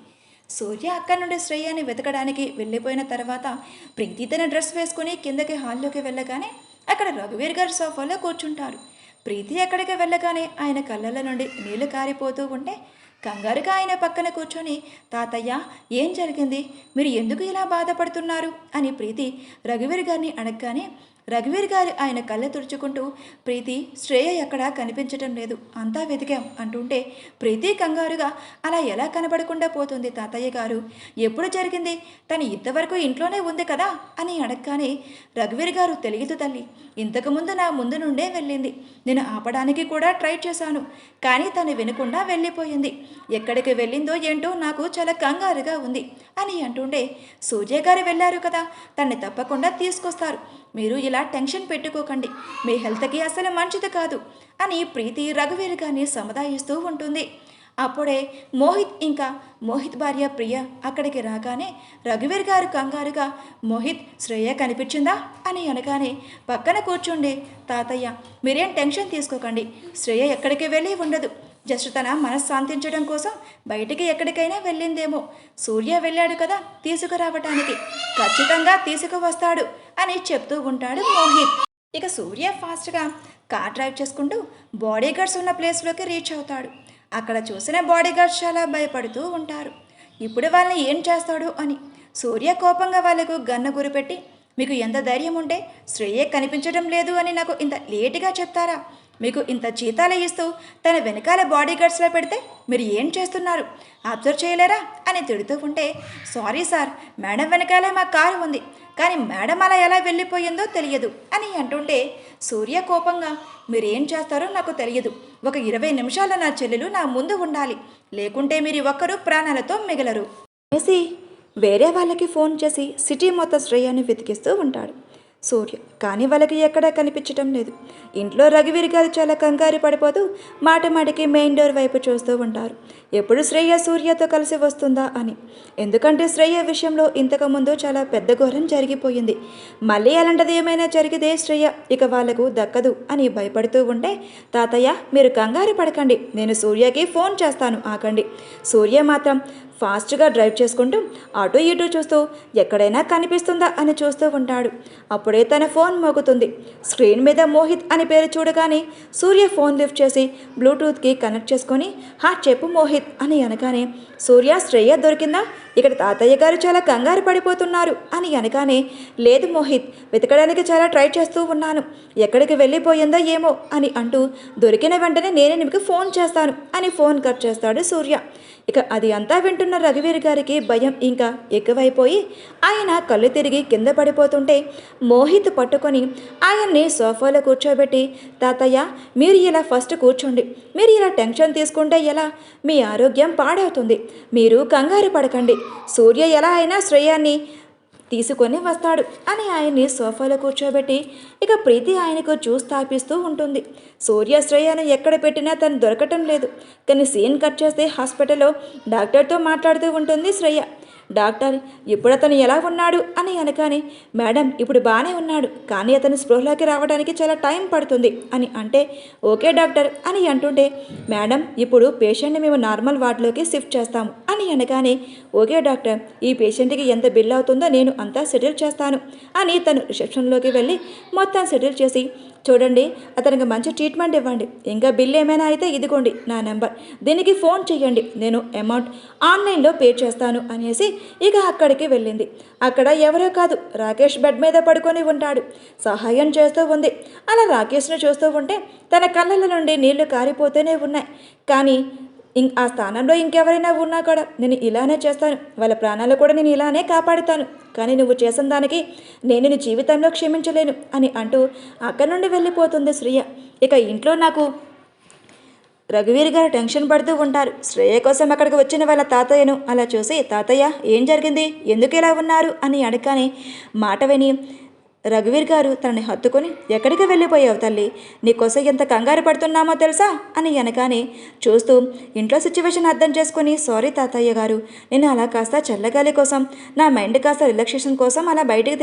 సూర్య అక్కడి నుండి శ్రేయాని వెతకడానికి వెళ్ళిపోయిన తర్వాత ప్రీతి తన డ్రెస్ వేసుకుని కిందకి హాల్లోకి వెళ్ళగానే అక్కడ రఘువీర్ గారు సోఫాలో కూర్చుంటారు. ప్రీతి అక్కడికి వెళ్ళగానే ఆయన కళ్ళల నుండి నీళ్లు కారిపోతూ ఉంటే కంగారుగా ఆయన పక్కన కూర్చొని తాతయ్య ఏం జరిగింది మీరు ఎందుకు ఇలా బాధపడుతున్నారు అని ప్రీతి రఘువీర్ గారిని అడగగానే రఘువీర్ గారు ఆయన కళ్ళ తుడుచుకుంటూ ప్రీతి శ్రేయ ఎక్కడా కనిపించటం లేదు అంతా వెతికాం అంటుంటే ప్రీతి కంగారుగా అలా ఎలా కనబడకుండా పోతుంది తాతయ్య గారు ఎప్పుడు జరిగింది తను ఇంతవరకు ఇంట్లోనే ఉంది కదా అని అడగగానే రఘువీర్ గారు తెలియదు తల్లి ఇంతకుముందు నా ముందు నుండే వెళ్ళింది నేను ఆపడానికి కూడా ట్రై చేశాను కానీ తను వినకుండా వెళ్ళిపోయింది ఎక్కడికి వెళ్ళిందో ఏంటో నాకు చాలా కంగారుగా ఉంది అని అంటుండే సూర్య గారు వెళ్ళారు కదా తన్ని తప్పకుండా తీసుకొస్తారు మీరు ఇలా టెన్షన్ పెట్టుకోకండి మీ హెల్త్కి అసలు మంచిది కాదు అని ప్రీతి రఘువీర్ గారిని సముదాయిస్తూ ఉంటుంది. అప్పుడే మోహిత్ భార్య ప్రియ అక్కడికి రాగానే రఘువీర్ గారు కంగారుగా మోహిత్ శ్రేయ కనిపించిందా అని అనగానే పక్కన కూర్చుండే తాతయ్య మీరేం టెన్షన్ తీసుకోకండి శ్రేయ ఎక్కడికి వెళ్ళి ఉండదు జస్ట్ తన మనశ్శాంతించడం కోసం బయటికి ఎక్కడికైనా వెళ్ళిందేమో సూర్య వెళ్ళాడు కదా తీసుకురావటానికి ఖచ్చితంగా తీసుకువస్తాడు అని చెప్తూ ఉంటాడు మోహిత్. ఇక సూర్య ఫాస్ట్గా కార్ డ్రైవ్ చేసుకుంటూ బాడీగార్డ్స్ ఉన్న ప్లేస్లోకి రీచ్ అవుతాడు. అక్కడ చూసిన బాడీగార్డ్స్ చాలా భయపడుతూ ఉంటారు ఇప్పుడు వాళ్ళని ఏం చేస్తాడు అని. సూర్య కోపంగా వాళ్లకు గన్ను గురిపెట్టి మీకు ఎంత ధైర్యం ఉంటే శ్రేయ కనిపించడం లేదు అని నాకు ఇంత లేటుగా చెప్తారా మీకు ఇంత జీతాలు ఇస్తూ తన వెనకాల బాడీగార్డ్స్లో పెడితే మీరు ఏం చేస్తున్నారు అబ్జర్వ్ చేయలేరా అని తిడుతూ ఉంటే సారీ సార్ మేడం వెనకాలే మా కారు ఉంది కానీ మేడం అలా ఎలా వెళ్ళిపోయిందో తెలియదు అని అంటుంటే సూర్య కోపంగా మీరేం చేస్తారో నాకు తెలియదు ఒక 20 నిమిషాల నా చెల్లెలు నా ముందు ఉండాలి లేకుంటే మీరు ఒక్కరు ప్రాణాలతో మిగలరు అనేసి వేరే వాళ్ళకి ఫోన్ చేసి సిటీ మొత్తం శ్రేయాన్ని వెతికిస్తూ ఉంటాడు సూర్య. కానీ వాళ్ళకి ఎక్కడా కనిపించటం లేదు. ఇంట్లో రఘువీర్ గారు చాలా కంగారు పడిపోతూ మాటికి మెయిన్ డోర్ వైపు చూస్తూ ఉంటారు ఎప్పుడు శ్రేయ సూర్యతో కలిసి వస్తుందా అని. ఎందుకంటే శ్రేయ విషయంలో ఇంతకుముందు చాలా పెద్ద ఘోరం జరిగిపోయింది. మళ్ళీ అలాంటిది ఏమైనా జరిగితే శ్రేయ ఇక వాళ్లకు దక్కదు అని భయపడుతూ ఉంటే తాతయ్య మీరు కంగారు పడకండి నేను సూర్యకి ఫోన్ చేస్తాను ఆకండి సూర్య మాత్రం ఫాస్ట్గా డ్రైవ్ చేసుకుంటూ అటు ఇటు చూస్తూ ఎక్కడైనా కనిపిస్తుందా అని చూస్తూ ఉంటాడు. అప్పుడే తన ఫోన్ మోగుతుంది. స్క్రీన్ మీద మోహిత్ అని పేరు చూడగానే సూర్య ఫోన్ లిఫ్ట్ చేసి బ్లూటూత్కి కనెక్ట్ చేసుకొని చెప్పు మోహిత్ అని అనగానే సూర్య శ్రేయ దొరికిందా? ఇక్కడ తాతయ్య గారు చాలా కంగారు పడిపోతున్నారు అని అనగానే లేదు మోహిత్, వెతకడానికి చాలా ట్రై చేస్తూ ఉన్నాను, ఎక్కడికి వెళ్ళిపోయిందో ఏమో అని అంటూ దొరికిన వెంటనే నేనే నీకు ఫోన్ చేస్తాను అని ఫోన్ కట్ చేస్తాడు సూర్య. ఇక అది అంతా వింటున్న రఘువీర్ గారికి భయం ఇంకా ఎక్కువైపోయి ఆయన కళ్ళు తిరిగి కింద పడిపోతుంటే మోహిత్ పట్టుకొని ఆయన్ని సోఫాలో కూర్చోబెట్టి తాతయ్య మీరు ఇలా ఫస్ట్ కూర్చోండి, మీరు ఇలా టెన్షన్ తీసుకుంటే ఎలా, మీ ఆరోగ్యం పాడవుతుంది, మీరు కంగారు పడకండి, సూర్య ఎలా అయినా శ్రేయాన్ని తీసుకొని వస్తాడు అని ఆయన్ని సోఫాలో కూర్చోబెట్టి ఇక ప్రీతి ఆయనకు జ్యూస్ తాపిస్తూ ఉంటుంది. సూర్య శ్రేయను ఎక్కడ పెట్టినా తను దొరకటం లేదు. కానీ సీన్ కట్ చేస్తే హాస్పిటల్లో డాక్టర్తో మాట్లాడుతూ ఉంటుంది శ్రేయ. డాక్టర్ ఇప్పుడు అతను ఎలా ఉన్నాడు అని అనగానే మేడం ఇప్పుడు బాగానే ఉన్నాడు, కానీ అతను స్పృహలోకి రావడానికి చాలా టైం పడుతుంది అని అంటే ఓకే డాక్టర్ అని అంటుంటే మేడం ఇప్పుడు పేషెంట్ని మేము నార్మల్ వార్డులోకి షిఫ్ట్ చేస్తాము అని అనగానే ఓకే డాక్టర్, ఈ పేషెంట్కి ఎంత బిల్ అవుతుందో నేను అంతా సెటిల్ చేస్తాను అని తను రిసెప్షన్లోకి వెళ్ళి మొత్తం సెటిల్ చేసి చూడండి అతనికి మంచి ట్రీట్మెంట్ ఇవ్వండి, ఇంకా బిల్ ఏమైనా అయితే ఇదిగోండి నా నెంబర్, దీనికి ఫోన్ చేయండి, నేను అమౌంట్ ఆన్లైన్లో పే చేస్తాను అనేసి ఇక అక్కడికి వెళ్ళింది. అక్కడ ఎవరో కాదు రాకేష్ బెడ్ మీద పడుకొని ఉంటాడు. సహాయం చేస్తూ ఉంది. అలా రాకేష్ను చూస్తూ ఉంటే తన కళ్ళల నుండి నీళ్లు కారిపోతూనే ఉన్నాయి. కానీ ఆ స్థానంలో ఇంకెవరైనా ఉన్నా కూడా నేను ఇలానే చేస్తాను, వాళ్ళ ప్రాణాలు కూడా నేను ఇలానే కాపాడుతాను, కానీ నువ్వు చేసిన దానికి నేను నీ జీవితంలో క్షమించలేను అని అంటూ అక్కడి నుండి వెళ్ళిపోతుంది శ్రేయ. ఇక ఇంట్లో నాకు రఘువీర్ గారు టెన్షన్ పడుతూ ఉంటారు. శ్రేయ కోసం అక్కడికి వచ్చిన వాళ్ళ తాతయ్యను అలా చూసి తాతయ్య ఏం జరిగింది, ఎందుకు ఇలా ఉన్నారు అని అడగానే మాట విని రఘువీర్ గారు తనని హత్తుకొని ఎక్కడికి వెళ్ళిపోయావు తల్లి, నీకోసం ఎంత కంగారు పడుతున్నామో తెలుసా అని అనగానే చూస్తూ ఇంట్లో సిచ్యువేషన్ అర్థం చేసుకుని సారీ తాతయ్య గారు, నేను అలా కాస్త చల్లగాలి కోసం నా మైండ్ కాస్త రిలాక్సేషన్ కోసం అలా బయటికి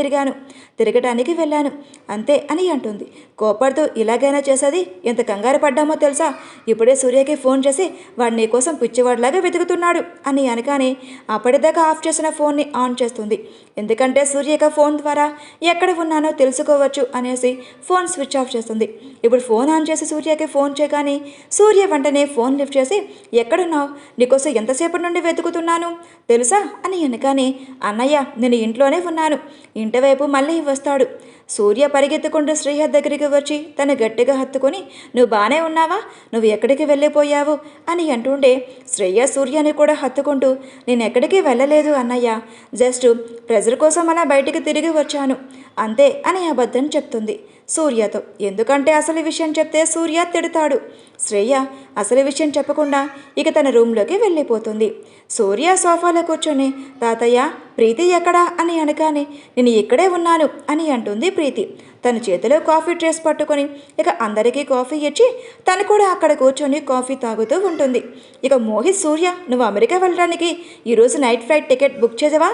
తిరగటానికి వెళ్ళాను అంతే అని అంటుంది. కోపడుతూ ఇలాగైనా చేసేది, ఎంత కంగారు పడ్డామో తెలుసా, ఇప్పుడే సూర్యకి ఫోన్ చేసి వాడు నీకోసం పిచ్చివాడిలాగా వెతుకుతున్నాడు అని అనగానే అప్పటిదాకా ఆఫ్ చేసిన ఫోన్ని ఆన్ చేస్తుంది. ఎందుకంటే సూర్యక ఫోన్ ద్వారా ఎక్కడ ఉన్నానో తెలుసుకోవచ్చు అనేసి ఫోన్ స్విచ్ ఆఫ్ చేస్తుంది. ఇప్పుడు ఫోన్ ఆన్ చేసి సూర్యకి ఫోన్ చేయగానే సూర్య వెంటనే ఫోన్ లిఫ్ట్ చేసి ఎక్కడున్నావు, నీకోసం ఎంతసేపటి నుండి వెతుకుతున్నాను తెలుసా అని అనగానే అన్నయ్య నేను ఇంట్లోనే ఉన్నాను, ఇంటి వైపు మళ్ళీ వస్తాడు. సూర్య పరిగెత్తుకుంటూ శ్రేయ దగ్గరికి వచ్చి తను గట్టిగా హత్తుకొని నువ్వు బాగానే ఉన్నావా, నువ్వు ఎక్కడికి వెళ్ళిపోయావు అని అంటుండే శ్రేయ సూర్యని కూడా హత్తుకుంటూ నేను ఎక్కడికి వెళ్ళలేదు అన్నయ్య, జస్ట్ ప్రెజర్ కోసం అలా బయటికి తిరిగి వచ్చాను అంతే అని అబద్ధం చెప్తుంది సూర్యతో. ఎందుకంటే అసలు విషయం చెప్తే సూర్య తిడతాడు. శ్రేయ అసలు విషయం చెప్పకుండా ఇక తన రూమ్లోకి వెళ్ళిపోతుంది. సూర్య సోఫాలో కూర్చొని తాతయ్య ప్రీతి ఎక్కడా అని అనగానే నేను ఇక్కడే ఉన్నాను అని అంటుంది ప్రీతి. తన చేతిలో కాఫీ ట్రేస్ పట్టుకొని ఇక అందరికీ కాఫీ ఇచ్చి తను కూడా అక్కడ కూర్చొని కాఫీ తాగుతూ ఉంటుంది. ఇక మోహిత్ సూర్య నువ్వు అమెరికా వెళ్ళడానికి ఈరోజు నైట్ ఫ్లైట్ టికెట్ బుక్ చేసావా,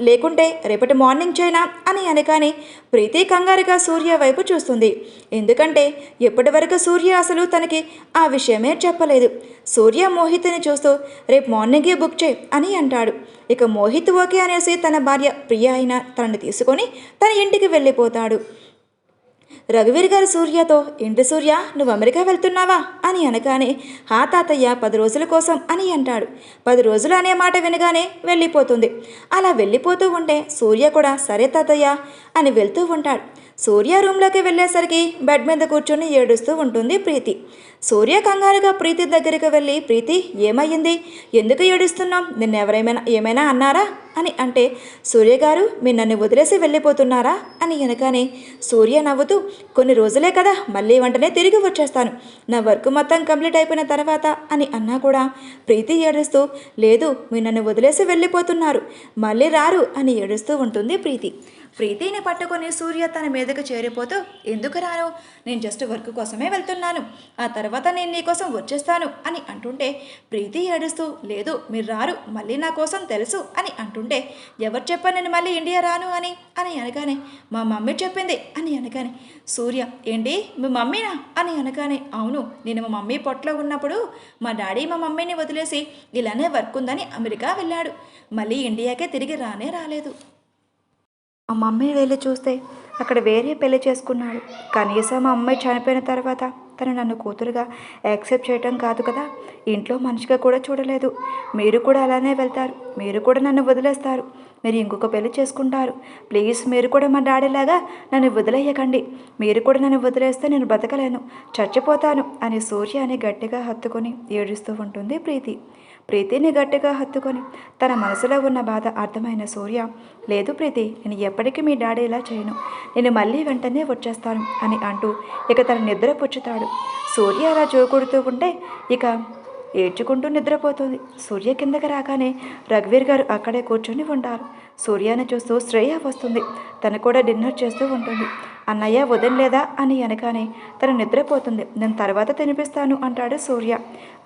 లేకుంటే రేపటి మార్నింగ్ చేయనా అని అనగానే ప్రీతి కంగారుగా సూర్య వైపు చూస్తుంది. ఎందుకంటే ఎప్పటి వరకు సూర్య అసలు తనకి ఆ విషయమే చెప్పలేదు. సూర్య మోహిత్ని చూస్తూ రేపు మార్నింగే బుక్ చేయి అని అంటాడు. ఇక మోహిత్ ఓకే అనేసి తన భార్య ప్రియ అయిన తనని తీసుకొని తన ఇంటికి వెళ్ళిపోతాడు. రఘువీర్ గారు సూర్యతో ఏంటి సూర్య నువ్వు అమెరికా వెళ్తున్నావా అని అనగానే హా తాతయ్య 10 రోజుల కోసం అని అంటాడు. 10 రోజులు అనే మాట వినగానే వెళ్ళిపోతుంది. అలా వెళ్ళిపోతూ ఉంటే సూర్య కూడా సరే తాతయ్య అని వెళ్తూ ఉంటాడు. సూర్య రూమ్లోకి వెళ్ళేసరికి బెడ్ మీద కూర్చొని ఏడుస్తూ ఉంటుంది ప్రీతి. సూర్య కంగారుగా ప్రీతి దగ్గరికి వెళ్ళి ప్రీతి ఏమయ్యింది, ఎందుకు ఏడుస్తున్నావు, నిన్ను ఏమైనా అన్నారా అని అంటే సూర్య గారు మీరు నన్ను వదిలేసి వెళ్ళిపోతున్నారా అని అనగానే సూర్య నవ్వుతూ కొన్ని రోజులే కదా మళ్ళీ వెంటనే తిరిగి వచ్చేస్తాను, నా వర్క్ మొత్తం కంప్లీట్ అయిపోయిన తర్వాత అని అన్నా కూడా ప్రీతి ఏడుస్తూ లేదు మీరు నన్ను వదిలేసి వెళ్ళిపోతున్నారు మళ్ళీ రారు అని ఏడుస్తూ ఉంటుంది ప్రీతి. ప్రీతిని పట్టుకొని సూర్య తన మీదకు చేరిపోతూ, ఎందుకు రాను, నేను జస్ట్ వర్క్ కోసమే వెళ్తున్నాను, ఆ తర్వాత నేను నీకోసం వచ్చేస్తాను అని అంటుంటే ప్రీతి ఏడుస్తూ, లేదు మీరు రారు, మళ్ళీ నా కోసం తెలుసు అని అంటుంటే, ఎవరు చెప్పాను నేను మళ్ళీ ఇండియా రాను అని అని అనగానే, మా మమ్మీ చెప్పింది అని అనగానే సూర్య, ఏంటి మీ మమ్మీనా అని అనగానే, అవును, నేను మా మమ్మీ పొట్టలో ఉన్నప్పుడు మా డాడీ మా మమ్మీని వదిలేసి ఇలానే వర్క్ ఉందని అమెరికా వెళ్ళాడు, మళ్ళీ ఇండియాకే తిరిగి రానే రాలేదు. మా మమ్మీని వెళ్ళి చూస్తే అక్కడ వేరే పెళ్లి చేసుకున్నాడు. కనీసం మా అమ్మాయి చనిపోయిన తర్వాత తను నన్ను కూతురుగా యాక్సెప్ట్ చేయటం కాదు కదా, ఇంట్లో మనిషిగా కూడా చూడలేదు. మీరు కూడా అలానే వెళ్తారు, మీరు కూడా నన్ను వదిలేస్తారు, మీరు ఇంకొక పెళ్లి చేసుకుంటారు. ప్లీజ్ మీరు కూడా మా డాడీలాగా నన్ను వదిలేయకండి, మీరు కూడా నన్ను వదిలేస్తే నేను బ్రతకలేను, చచ్చిపోతాను అని సూర్యని గట్టిగా హత్తుకొని ఏడుస్తూ ఉంటుంది ప్రీతి. ప్రీతిని గట్టిగా హత్తుకొని తన మనసులో ఉన్న బాధ అర్థమైన సూర్య, లేదు ప్రీతి, నేను ఎప్పటికీ మీ డాడీ ఇలా చేయను, నేను మళ్ళీ వెంటనే వచ్చేస్తాను అని అంటూ ఇక తన నిద్ర పుచ్చుతాడు. సూర్య అలా జోకుడుతూ ఉంటే ఇక ఏడ్చుకుంటూ నిద్రపోతుంది. సూర్య కిందకి రాగానే రఘువీర్ గారు అక్కడే కూర్చొని ఉంటారు. సూర్యని చూస్తూ శ్రేయ వస్తుంది. తను కూడా డిన్నర్ చేస్తూ ఉంటుంది. అన్నయ్య వదలలేదా అని అనగానే తను నిద్రపోతుంది. నేను తర్వాత తినిపిస్తాను అంటాడు సూర్య.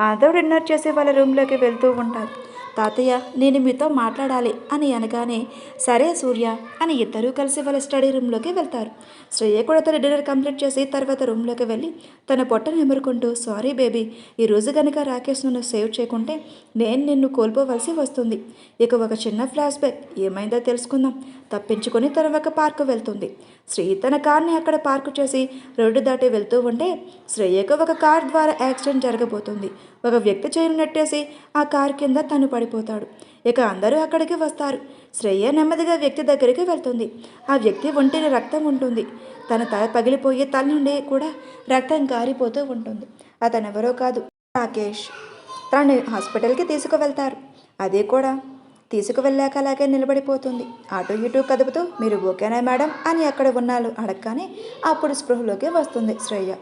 అందరూ డిన్నర్ చేసి వాళ్ళ రూమ్లోకి వెళ్తూ ఉంటారు. తాతయ్య, నేను మీతో మాట్లాడాలి అని అనగానే, సరే సూర్య అని ఇద్దరూ కలిసి వాళ్ళ స్టడీ రూమ్లోకి వెళ్తారు. శ్రేయ కూడా తన డిన్నర్ కంప్లీట్ చేసి తర్వాత రూమ్లోకి వెళ్ళి తన పొట్టను ఎమురుకుంటూ, సారీ బేబీ, ఈరోజు కనుక రాకేష్ నన్ను సేవ్ చేయకుంటే నేను నిన్ను కోల్పోవలసి వస్తుంది. ఇక ఒక చిన్న ఫ్లాష్ బ్యాక్, ఏమైందో తెలుసుకుందాం. తప్పించుకొని తన ఒక పార్కు వెళ్తుంది. శ్రీ తన కార్ని అక్కడ పార్కు చేసి రోడ్డు దాటి వెళ్తూ ఉంటే శ్రేయకు ఒక కార్ ద్వారా యాక్సిడెంట్ జరగబోతుంది. ఒక వ్యక్తి చేయిని నెట్టేసి ఆ కారు కింద తను పడిపోతాడు. ఇక అందరూ అక్కడికి వస్తారు. శ్రేయ నెమ్మదిగా వ్యక్తి దగ్గరికి వెళ్తుంది. ఆ వ్యక్తి ఒంటిన రక్తం ఉంటుంది. తన తల పగిలిపోయి తల నుండి కూడా రక్తం కారిపోతూ ఉంటుంది. అతనెవరో కాదు, రాకేష్. తనని హాస్పిటల్కి తీసుకువెళ్తారు. అదే కూడా తీసుకువెళ్ళాక అలాగే నిలబడిపోతుంది. అటు ఇటు కదుపుతూ, మీరు ఓకేనా మేడం అని అక్కడ ఉన్నాళ్ళు అడగగానే అప్పుడు స్పృహలోకి వస్తుంది శ్రేయ.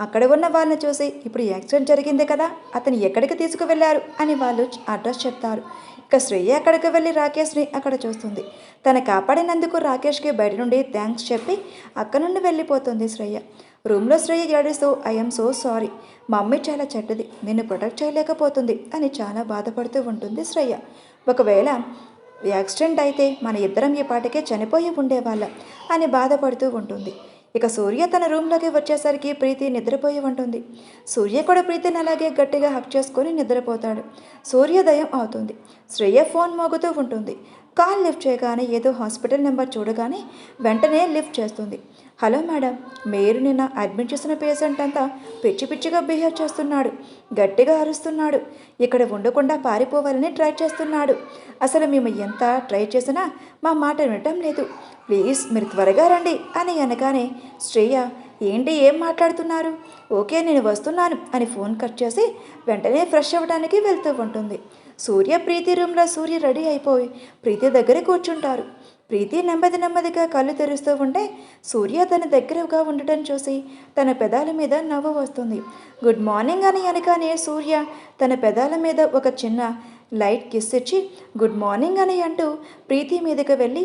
అక్కడ ఉన్న వాళ్ళని చూసి, ఇప్పుడు యాక్సిడెంట్ జరిగింది కదా, అతను ఎక్కడికి తీసుకువెళ్ళారు అని వాళ్ళు అడ్రస్ చెప్తారు. ఇక శ్రేయ అక్కడికి వెళ్ళి రాకేష్ని అక్కడ చూస్తుంది. తను కాపాడినందుకు రాకేష్కి బయట నుండి థ్యాంక్స్ చెప్పి అక్కడ నుండి వెళ్ళిపోతుంది శ్రేయ. రూమ్లో శ్రేయ ఏడుస్తూ, ఐఎమ్ సో సారీ, మా మమ్మీ చాలా చెడ్డది, నిన్ను ప్రొటెక్ట్ చేయలేకపోతుంది అని చాలా బాధపడుతూ ఉంటుంది శ్రేయ. ఒకవేళ యాక్సిడెంట్ అయితే మన ఇద్దరం ఈ పాటికే చనిపోయి ఉండేవాళ్ళం అని బాధపడుతూ ఉంటుంది. ఇక సూర్య తన రూమ్లోకి వచ్చేసరికి ప్రీతి నిద్రపోయి ఉంటుంది. సూర్య కూడా ప్రీతిని అలాగే గట్టిగా హక్ చేసుకొని నిద్రపోతాడు. సూర్యోదయం అవుతుంది. శ్రేయ ఫోన్ మోగుతూ ఉంటుంది. కాల్ లిఫ్ట్ చేయగానే ఏదో హాస్పిటల్ నెంబర్ చూడగానే వెంటనే లిఫ్ట్ చేస్తుంది. హలో మేడం, మీరు నిన్న అడ్మిట్ చేసిన పేషెంట్ అంతా పిచ్చి పిచ్చిగా బిహేవ్ చేస్తున్నాడు, గట్టిగా అరుస్తున్నాడు, ఇక్కడ ఉండకుండా పారిపోవాలని ట్రై చేస్తున్నాడు. అసలు మేము ఎంత ట్రై చేసినా మా మాట వినటం లేదు, ప్లీజ్ మీరు త్వరగా రండి అని అనగానే శ్రేయ, ఏంటి ఏం మాట్లాడుతున్నారు, ఓకే నేను వస్తున్నాను అని ఫోన్ కట్ చేసి వెంటనే ఫ్రెష్ అవ్వడానికి వెళ్తూ ఉంటుంది. సూర్య ప్రీతి రూమ్లో సూర్య రెడీ అయిపోయి ప్రీతి దగ్గర కూర్చుంటారు. ప్రీతి నెమ్మదిగా కళ్ళు తెరుస్తూ ఉంటే సూర్య తన దగ్గరగా ఉండటం చూసి తన పెదాల మీద నవ్వు వస్తుంది. గుడ్ మార్నింగ్ అని అనగానే సూర్య తన పెదాల మీద ఒక చిన్న లైట్ కిస్ ఇచ్చి గుడ్ మార్నింగ్ అని అంటూ ప్రీతి మీదకి వెళ్ళి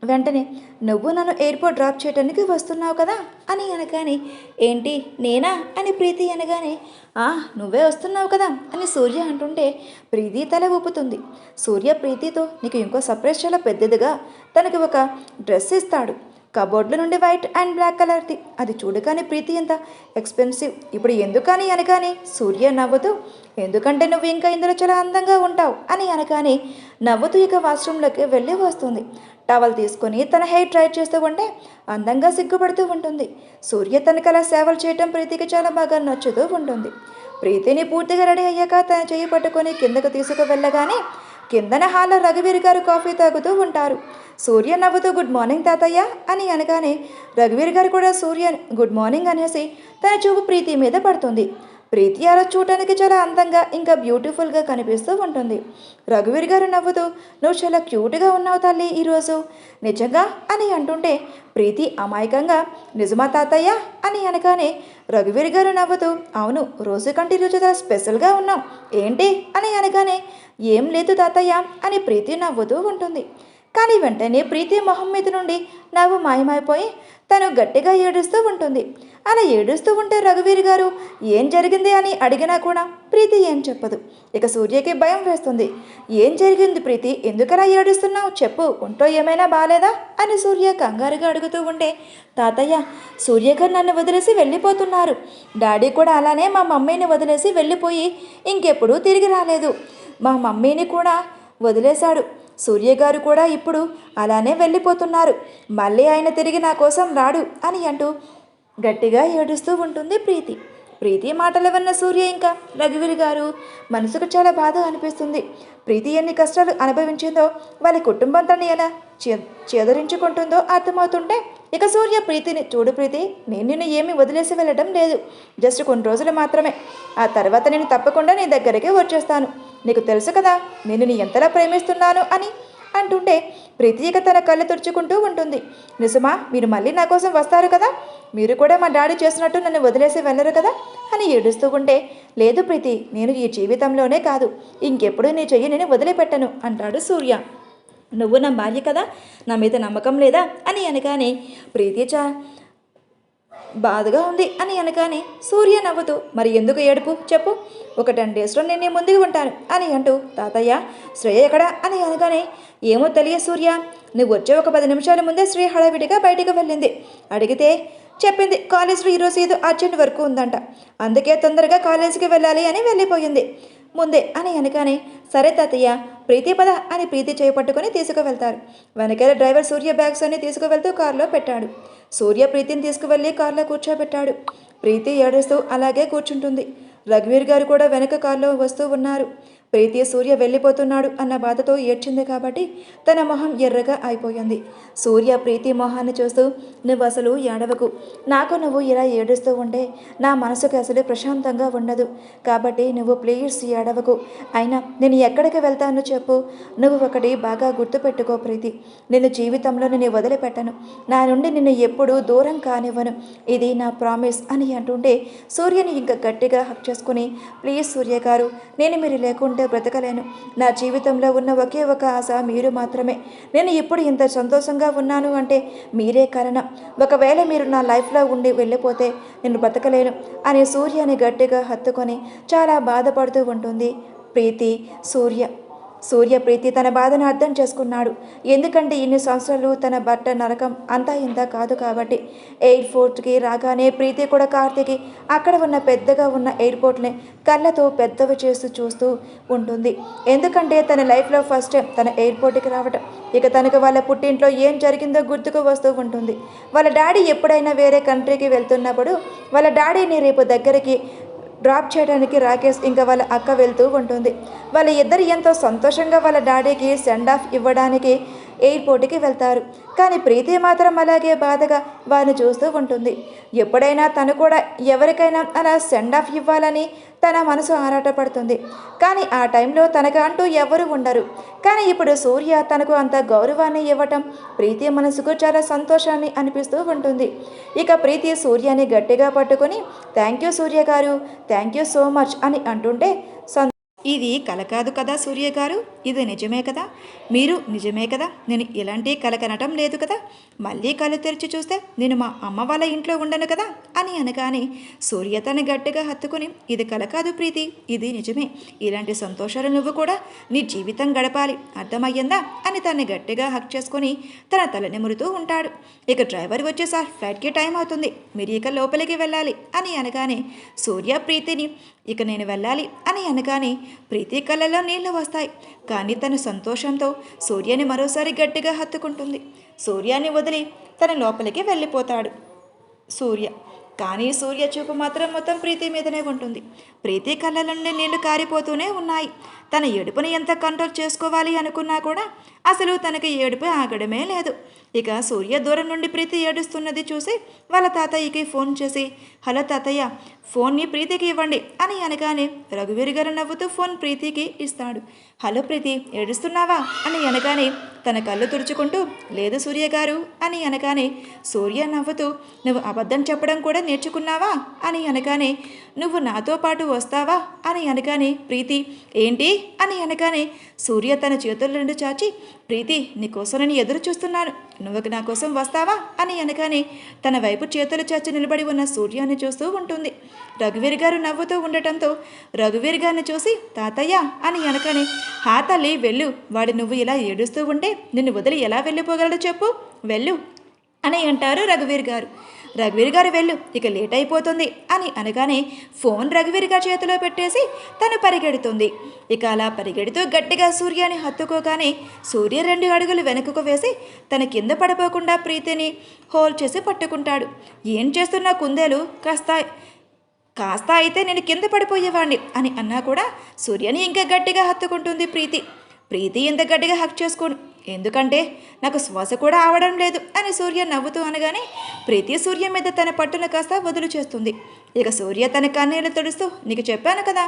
వెంటనే, నువ్వు నన్ను ఎయిర్పోర్ట్ డ్రాప్ చేయడానికి వస్తున్నావు కదా అని అనగానే, ఏంటి నేనా అని ప్రీతి అనగానే, నువ్వే వస్తున్నావు కదా అని సూర్య అంటుంటే ప్రీతి తల ఊపుతుంది. సూర్య ప్రీతితో, నీకు ఇంకో సర్ప్రైజ్ చాలా పెద్దదిగా తనకి ఒక డ్రెస్ ఇస్తాడు, కబోర్డ్లో నుండి వైట్ అండ్ బ్లాక్ కలర్ది. అది చూడగానే ప్రీతి ఎంత ఎక్స్పెన్సివ్, ఇప్పుడు ఎందుకని అనగానే సూర్య నవ్వుతూ, ఎందుకంటే నువ్వు ఇంకా ఇందులో చాలా అందంగా ఉంటావు అని అనగానే నవ్వుతూ ఇక వాష్రూమ్లోకి వెళ్ళి వస్తుంది. టవల్ తీసుకొని తన హెయిర్ డ్రై చేస్తూ ఉంటే అందంగా సిగ్గుపడుతూ ఉంటుంది. సూర్య తనకలా సేవలు చేయటం ప్రీతికి చాలా బాగా నచ్చుతూ ఉంటుంది. ప్రీతిని పూర్తిగా రెడీ అయ్యాక తన చెయ్యి పట్టుకొని కిందకు తీసుకువెళ్ళగానే కిందన హాల్లో రఘువీర్ గారు కాఫీ తాగుతూ ఉంటారు. సూర్య నవ్వుతూ గుడ్ మార్నింగ్ తాతయ్య అని అనగానే రఘువీర్ గారు కూడా సూర్య గుడ్ మార్నింగ్ అనేసి తన చూపు ప్రీతి మీద పడుతుంది. ప్రీతి అలా చూడటానికి చాలా అందంగా ఇంకా బ్యూటిఫుల్గా కనిపిస్తూ ఉంటుంది. రఘువీర్ గారు నవ్వుతూ, నువ్వు చాలా క్యూట్గా ఉన్నావు తల్లి ఈరోజు, నిజంగా అని అంటుంటే ప్రీతి అమాయకంగా నిజమా తాతయ్య అని అనగానే రఘువీర్ గారు నవ్వుతూ, అవును, రోజు కంటే ఈరోజు చాలా స్పెషల్గా ఉన్నావు, ఏంటి అని అనగానే ఏం లేదు తాతయ్య అని ప్రీతి నవ్వుతూ ఉంటుంది. కానీ వెంటనే ప్రీతి మొహం మీద నుండి నవ్వు మాయమైపోయి తను గట్టిగా ఏడుస్తూ ఉంటుంది. అలా ఏడుస్తూ ఉంటే రఘువీర్ గారు ఏం జరిగింది అని అడిగినా కూడా ప్రీతి ఏం చెప్పదు. ఇక సూర్యకి భయం వేస్తుంది. ఏం జరిగింది ప్రీతి, ఎందుకలా ఏడుస్తున్నావు, చెప్పు, ఒంట్లో ఏమైనా బాలేదా అని సూర్య కంగారుగా అడుగుతూ ఉంటే, తాతయ్య, సూర్య గారు నన్ను వదిలేసి వెళ్ళిపోతున్నారు. డాడీ కూడా అలానే మా మమ్మీని వదిలేసి వెళ్ళిపోయి ఇంకెప్పుడూ తిరిగి రాలేదు. మా మమ్మీని కూడా వదిలేశాడు. సూర్యగారు కూడా ఇప్పుడు అలానే వెళ్ళిపోతున్నారు. మళ్ళీ ఆయన తిరిగి నా కోసం రాడు అని అంటూ గట్టిగా ఏడుస్తూ ఉంటుంది ప్రీతి. ప్రీతి మాటలు విన్న సూర్య ఇంకా రఘువీర్ గారు మనసుకు చాలా బాధ అనిపిస్తుంది. ప్రీతి ఎన్ని కష్టాలు అనుభవించిందో, వాళ్ళ కుటుంబం తను ఎలా చేదరించుకుంటుందో అర్థమవుతుంటే ఇక సూర్య ప్రీతిని, చూడు ప్రీతి, నేను నిన్ను ఏమీ వదిలేసి వెళ్ళడం లేదు. జస్ట్ కొన్ని రోజులు మాత్రమే. ఆ తర్వాత నేను తప్పకుండా నీ దగ్గరికి వచ్చేస్తాను. నీకు తెలుసు కదా నేను నీ ఎంతలా ప్రేమిస్తున్నాను అని అంటుంటే ప్రీతి ఇక తన కళ్ళు తుడుచుకుంటూ ఉంటుంది. నిజమా, మీరు మళ్ళీ నా కోసం వస్తారు కదా, మీరు కూడా మా డాడీ చేసినట్టు నన్ను వదిలేసి వెళ్ళరు కదా అని ఏడుస్తూ ఉంటే, లేదు ప్రీతి, నేను ఈ జీవితంలోనే కాదు ఇంకెప్పుడు నీ చెయ్యి నేను వదిలిపెట్టను అంటాడు సూర్య. నువ్వు నా భార్య కదా, నా మీద నమ్మకం లేదా అని అనగానే ప్రీతి బాధగా ఉంది అని అనగానే సూర్య నవ్వుతూ, మరి ఎందుకు ఏడుపు చెప్పు, ఒక 10 డేస్లో నేను నీ ముందుకు ఉంటాను అని అంటూ, తాతయ్య, శ్రేయ ఎక్కడా అని అనగానే, ఏమో తెలియదు సూర్య, నువ్వు వచ్చే ఒక 10 నిమిషాల ముందే శ్రేయ హడావిడిగా బయటికి వెళ్ళింది. అడిగితే చెప్పింది కాలేజీలో ఈరోజు ఏదో అర్జెంట్ వర్క్ ఉందంట, అందుకే తొందరగా కాలేజీకి వెళ్ళాలి అని వెళ్ళిపోయింది ముందే అని అనగానే, సరే తాతయ్య, ప్రీతి పద అని ప్రీతి చేపట్టుకొని తీసుకువెళ్తారు. వెనకాల డ్రైవర్ సూర్య బ్యాగ్స్ అన్ని తీసుకువెళ్తూ కారులో పెట్టాడు. సూర్య ప్రీతిని తీసుకువెళ్ళి కారులో కూర్చోబెట్టాడు. ప్రీతి ఏడుస్తూ అలాగే కూర్చుంటుంది. రఘువీర్ గారు కూడా వెనక కారులో వస్తూ ఉన్నారు. ప్రీతి సూర్య వెళ్ళిపోతున్నాడు అన్న బాధతో ఏడ్చింది కాబట్టి తన మొహం ఎర్రగా అయిపోయింది. సూర్య ప్రీతి మొహాన్ని చూస్తూ, నువ్వు అసలు ఏడవకు, నాకు నువ్వు ఇలా ఏడుస్తూ ఉంటే నా మనసుకు అసలు ప్రశాంతంగా ఉండదు, కాబట్టి నువ్వు ప్లీజ్ ఏడవకు. అయినా నేను ఎక్కడికి వెళ్తానో చెప్పు, నువ్వు ఒకటి బాగా గుర్తుపెట్టుకో ప్రీతి, నేను జీవితంలో నిన్ను వదిలిపెట్టను, నా నుండి నిన్ను ఎప్పుడూ దూరం కానివ్వను, ఇది నా ప్రామిస్ అని అంటుంటే సూర్యని ఇంకా గట్టిగా హక్ చేసుకుని, ప్లీజ్ సూర్య గారు, నేను మీరు లేకుంటే బ్రతకలేను, నా జీవితంలో ఉన్న ఒకే ఒక ఆశ మీరు మాత్రమే, నేను ఇప్పుడు ఇంత సంతోషంగా ఉన్నాను అంటే మీరే కారణం, ఒకవేళ మీరు నా లైఫ్లో ఉండి వెళ్ళిపోతే నేను బ్రతకలేను అని సూర్యని గట్టిగా హత్తుకొని చాలా బాధపడుతూ ఉంటుంది ప్రీతి. సూర్య ప్రీతి తన బాధను అర్థం చేసుకున్నాడు. ఎందుకంటే ఇన్ని సంవత్సరాలు తన భర్త నరకం అంతా ఇంత కాదు కాబట్టి. ఎయిర్పోర్ట్కి రాగానే ప్రీతి కూడా కార్తీకి అక్కడ ఉన్న పెద్దగా ఉన్న ఎయిర్పోర్ట్ని కళ్ళతో పెద్దవి చేస్తూ చూస్తూ ఉంటుంది. ఎందుకంటే తన లైఫ్లో ఫస్ట్ టైం తన ఎయిర్పోర్ట్కి రావటం. ఇక తనకు వాళ్ళ పుట్టింట్లో ఏం జరిగిందో గుర్తుకు వస్తూ ఉంటుంది. వాళ్ళ డాడీ ఎప్పుడైనా వేరే కంట్రీకి వెళ్తున్నప్పుడు వాళ్ళ డాడీని రేపు దగ్గరికి డ్రాప్ చేయడానికి రాకేష్ ఇంకా వాళ్ళ అక్క వెళ్తూ ఉంటుంది. వాళ్ళ ఇద్దరు ఎంతో సంతోషంగా వాళ్ళ డాడీకి సెండ్ ఆఫ్ ఇవ్వడానికి ఎయిర్పోర్ట్కి వెళ్తారు. కానీ ప్రీతి మాత్రం అలాగే బాధగా వారిని చూస్తూ ఉంటుంది. ఎప్పుడైనా తను కూడా ఎవరికైనా అలా సెండ్ ఆఫ్ ఇవ్వాలని తన మనసు ఆరాటపడుతుంది. కానీ ఆ టైంలో తనకు అంటూ ఎవరు ఉండరు. కానీ ఇప్పుడు సూర్య తనకు అంత గౌరవాన్ని ఇవ్వటం ప్రీతి మనసుకు చాలా సంతోషాన్ని అనిపిస్తూ ఉంటుంది. ఇక ప్రీతి సూర్యని గట్టిగా పట్టుకొని, థ్యాంక్ యూ సూర్య గారు, థ్యాంక్ యూ సో మచ్ అని అంటుంటే, ఇది కల కాదు కదా సూర్య గారు, ఇది నిజమే కదా, మీరు నిజమే కదా, నేను ఎలాంటి కల కనటం లేదు కదా, మళ్ళీ కళ్ళు తెరిచి చూస్తే నేను మా అమ్మ వాళ్ళ ఇంట్లో ఉండను కదా అని అనగానే సూర్య తను గట్టిగా హత్తుకుని, ఇది కల కాదు ప్రీతి, ఇది నిజమే, ఇలాంటి సంతోషాలు నువ్వు కూడా నీ జీవితం గడపాలి, అర్థమయ్యిందా అని తను గట్టిగా హక్ చేసుకొని తన తల నిమురుతూ ఉంటాడు. ఇక డ్రైవర్ వచ్చి, సార్ ఫ్లైట్కి టైం అవుతుంది, మీరు ఇక లోపలికి వెళ్ళాలి అని అనగానే సూర్య ప్రీతిని, ఇక నేను వెళ్ళాలి అని అనగానే ప్రీతి కళ్ళలో నీళ్లు వస్తాయి. కానీ తన సంతోషంతో సూర్యని మరోసారి గట్టిగా హత్తుకుంటుంది. సూర్యాన్ని వదిలి తన లోపలికి వెళ్ళిపోతాడు సూర్య. కానీ సూర్య చూపు మాత్రం మొత్తం ప్రీతి మీదనే ఉంటుంది. ప్రీతి కళ్ళ నుండి నీళ్లు కారిపోతూనే ఉన్నాయి. తన ఏడుపుని ఎంత కంట్రోల్ చేసుకోవాలి అనుకున్నా కూడా అసలు తనకి ఏడుపు ఆగడమే లేదు. ఇక సూర్య దూరం నుండి ప్రీతి ఏడుస్తున్నది చూసి వాళ్ళ తాతయ్యకి ఫోన్ చేసి, హలో తాతయ్య, ఫోన్ని ప్రీతికి ఇవ్వండి అని అనగానే రఘువీర్ గారు నవ్వుతూ ఫోన్ ప్రీతికి ఇస్తాడు. హలో ప్రీతి, ఏడుస్తున్నావా అని అనగానే తన కళ్ళు తుడుచుకుంటూ, లేదు సూర్య గారు అని అనగానే సూర్య నవ్వుతూ, నువ్వు అబద్ధం చెప్పడం కూడా నేర్చుకున్నావా అని అనగానే, నువ్వు నాతో పాటు వస్తావా అని అనగానే ప్రీతి, ఏంటి అని అనగానే సూర్య తన చేతులు రెండు చాచి, ప్రీతి నీకోసం నేను ఎదురు చూస్తున్నాను, నువ్వు నా కోసం వస్తావా అని అనగానే తన వైపు చేతులు చాచి నిలబడి ఉన్న సూర్యాన్ని చూస్తూ ఉంటుంది. రఘువీర్ గారు నవ్వుతూ ఉండటంతో రఘువీర్ గారిని చూసి తాతయ్య అని అనగానే, హా తల్లి వెళ్ళు, వాడు నువ్వు ఇలా ఏడుస్తూ ఉంటే నిన్ను వదిలి ఎలా వెళ్ళిపోగలడు చెప్పు, వెళ్ళు అని అంటారు రఘువీర్ గారు. రఘువీర్ గారు వెళ్ళు, ఇక లేట్ అయిపోతుంది అని అనగానే ఫోన్ రఘువీర్ గారి చేతిలో పెట్టేసి తను పరిగెడుతుంది. ఇక అలా పరిగెడుతూ గట్టిగా సూర్యాని హత్తుకోగానే సూర్య 2 అడుగులు వెనుకకు వేసి తన కింద పడిపోకుండా ప్రీతిని హోల్డ్ చేసి పట్టుకుంటాడు. ఏం చేస్తున్నా కుందేలు, కాస్త అయితే నేను కింద పడిపోయేవాడిని అని అన్నా కూడా సూర్యని ఇంకా గట్టిగా హత్తుకుంటుంది ప్రీతి ఇంత గట్టిగా హక్ చేసుకోను, ఎందుకంటే నాకు శ్వాస కూడా ఆవడం లేదు అని సూర్య నవ్వుతూ అనగానే ప్రీతి సూర్య మీద తన పట్టును కాస్త వదులు చేస్తుంది. ఇక సూర్య తన కన్నీళ్లు తుడుస్తూ, నీకు చెప్పాను కదా,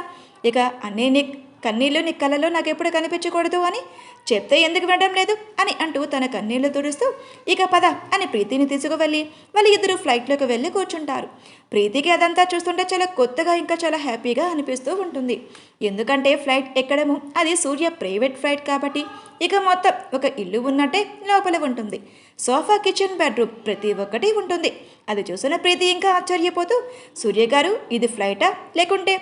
ఇక నీ కన్నీళ్ళు నీ కళ్ళలో నాకు ఎప్పుడు కనిపించకూడదు అని, చెప్తే ఎందుకు వినడం లేదు అని అంటూ తన కన్నీళ్లు తుడుస్తూ ఇక పద అని ప్రీతిని తీసుకువెళ్ళి వాళ్ళు ఇద్దరు ఫ్లైట్లోకి వెళ్ళి కూర్చుంటారు. ప్రీతికి అదంతా చూస్తుంటే చాలా కొత్తగా ఇంకా చాలా హ్యాపీగా అనిపిస్తూ ఉంటుంది. ఎందుకంటే ఫ్లైట్ ఎక్కడము అది సూర్య ప్రైవేట్ ఫ్లైట్ కాబట్టి ఇక మొత్తం ఒక ఇల్లు ఉన్నట్టే లోపల ఉంటుంది. సోఫా, కిచెన్, బెడ్రూమ్ ప్రతి ఒక్కటి ఉంటుంది. అది చూసిన ప్రీతి ఇంకా ఆశ్చర్యపోతూ, సూర్య గారు ఇది ఫ్లైటా లేకుంటే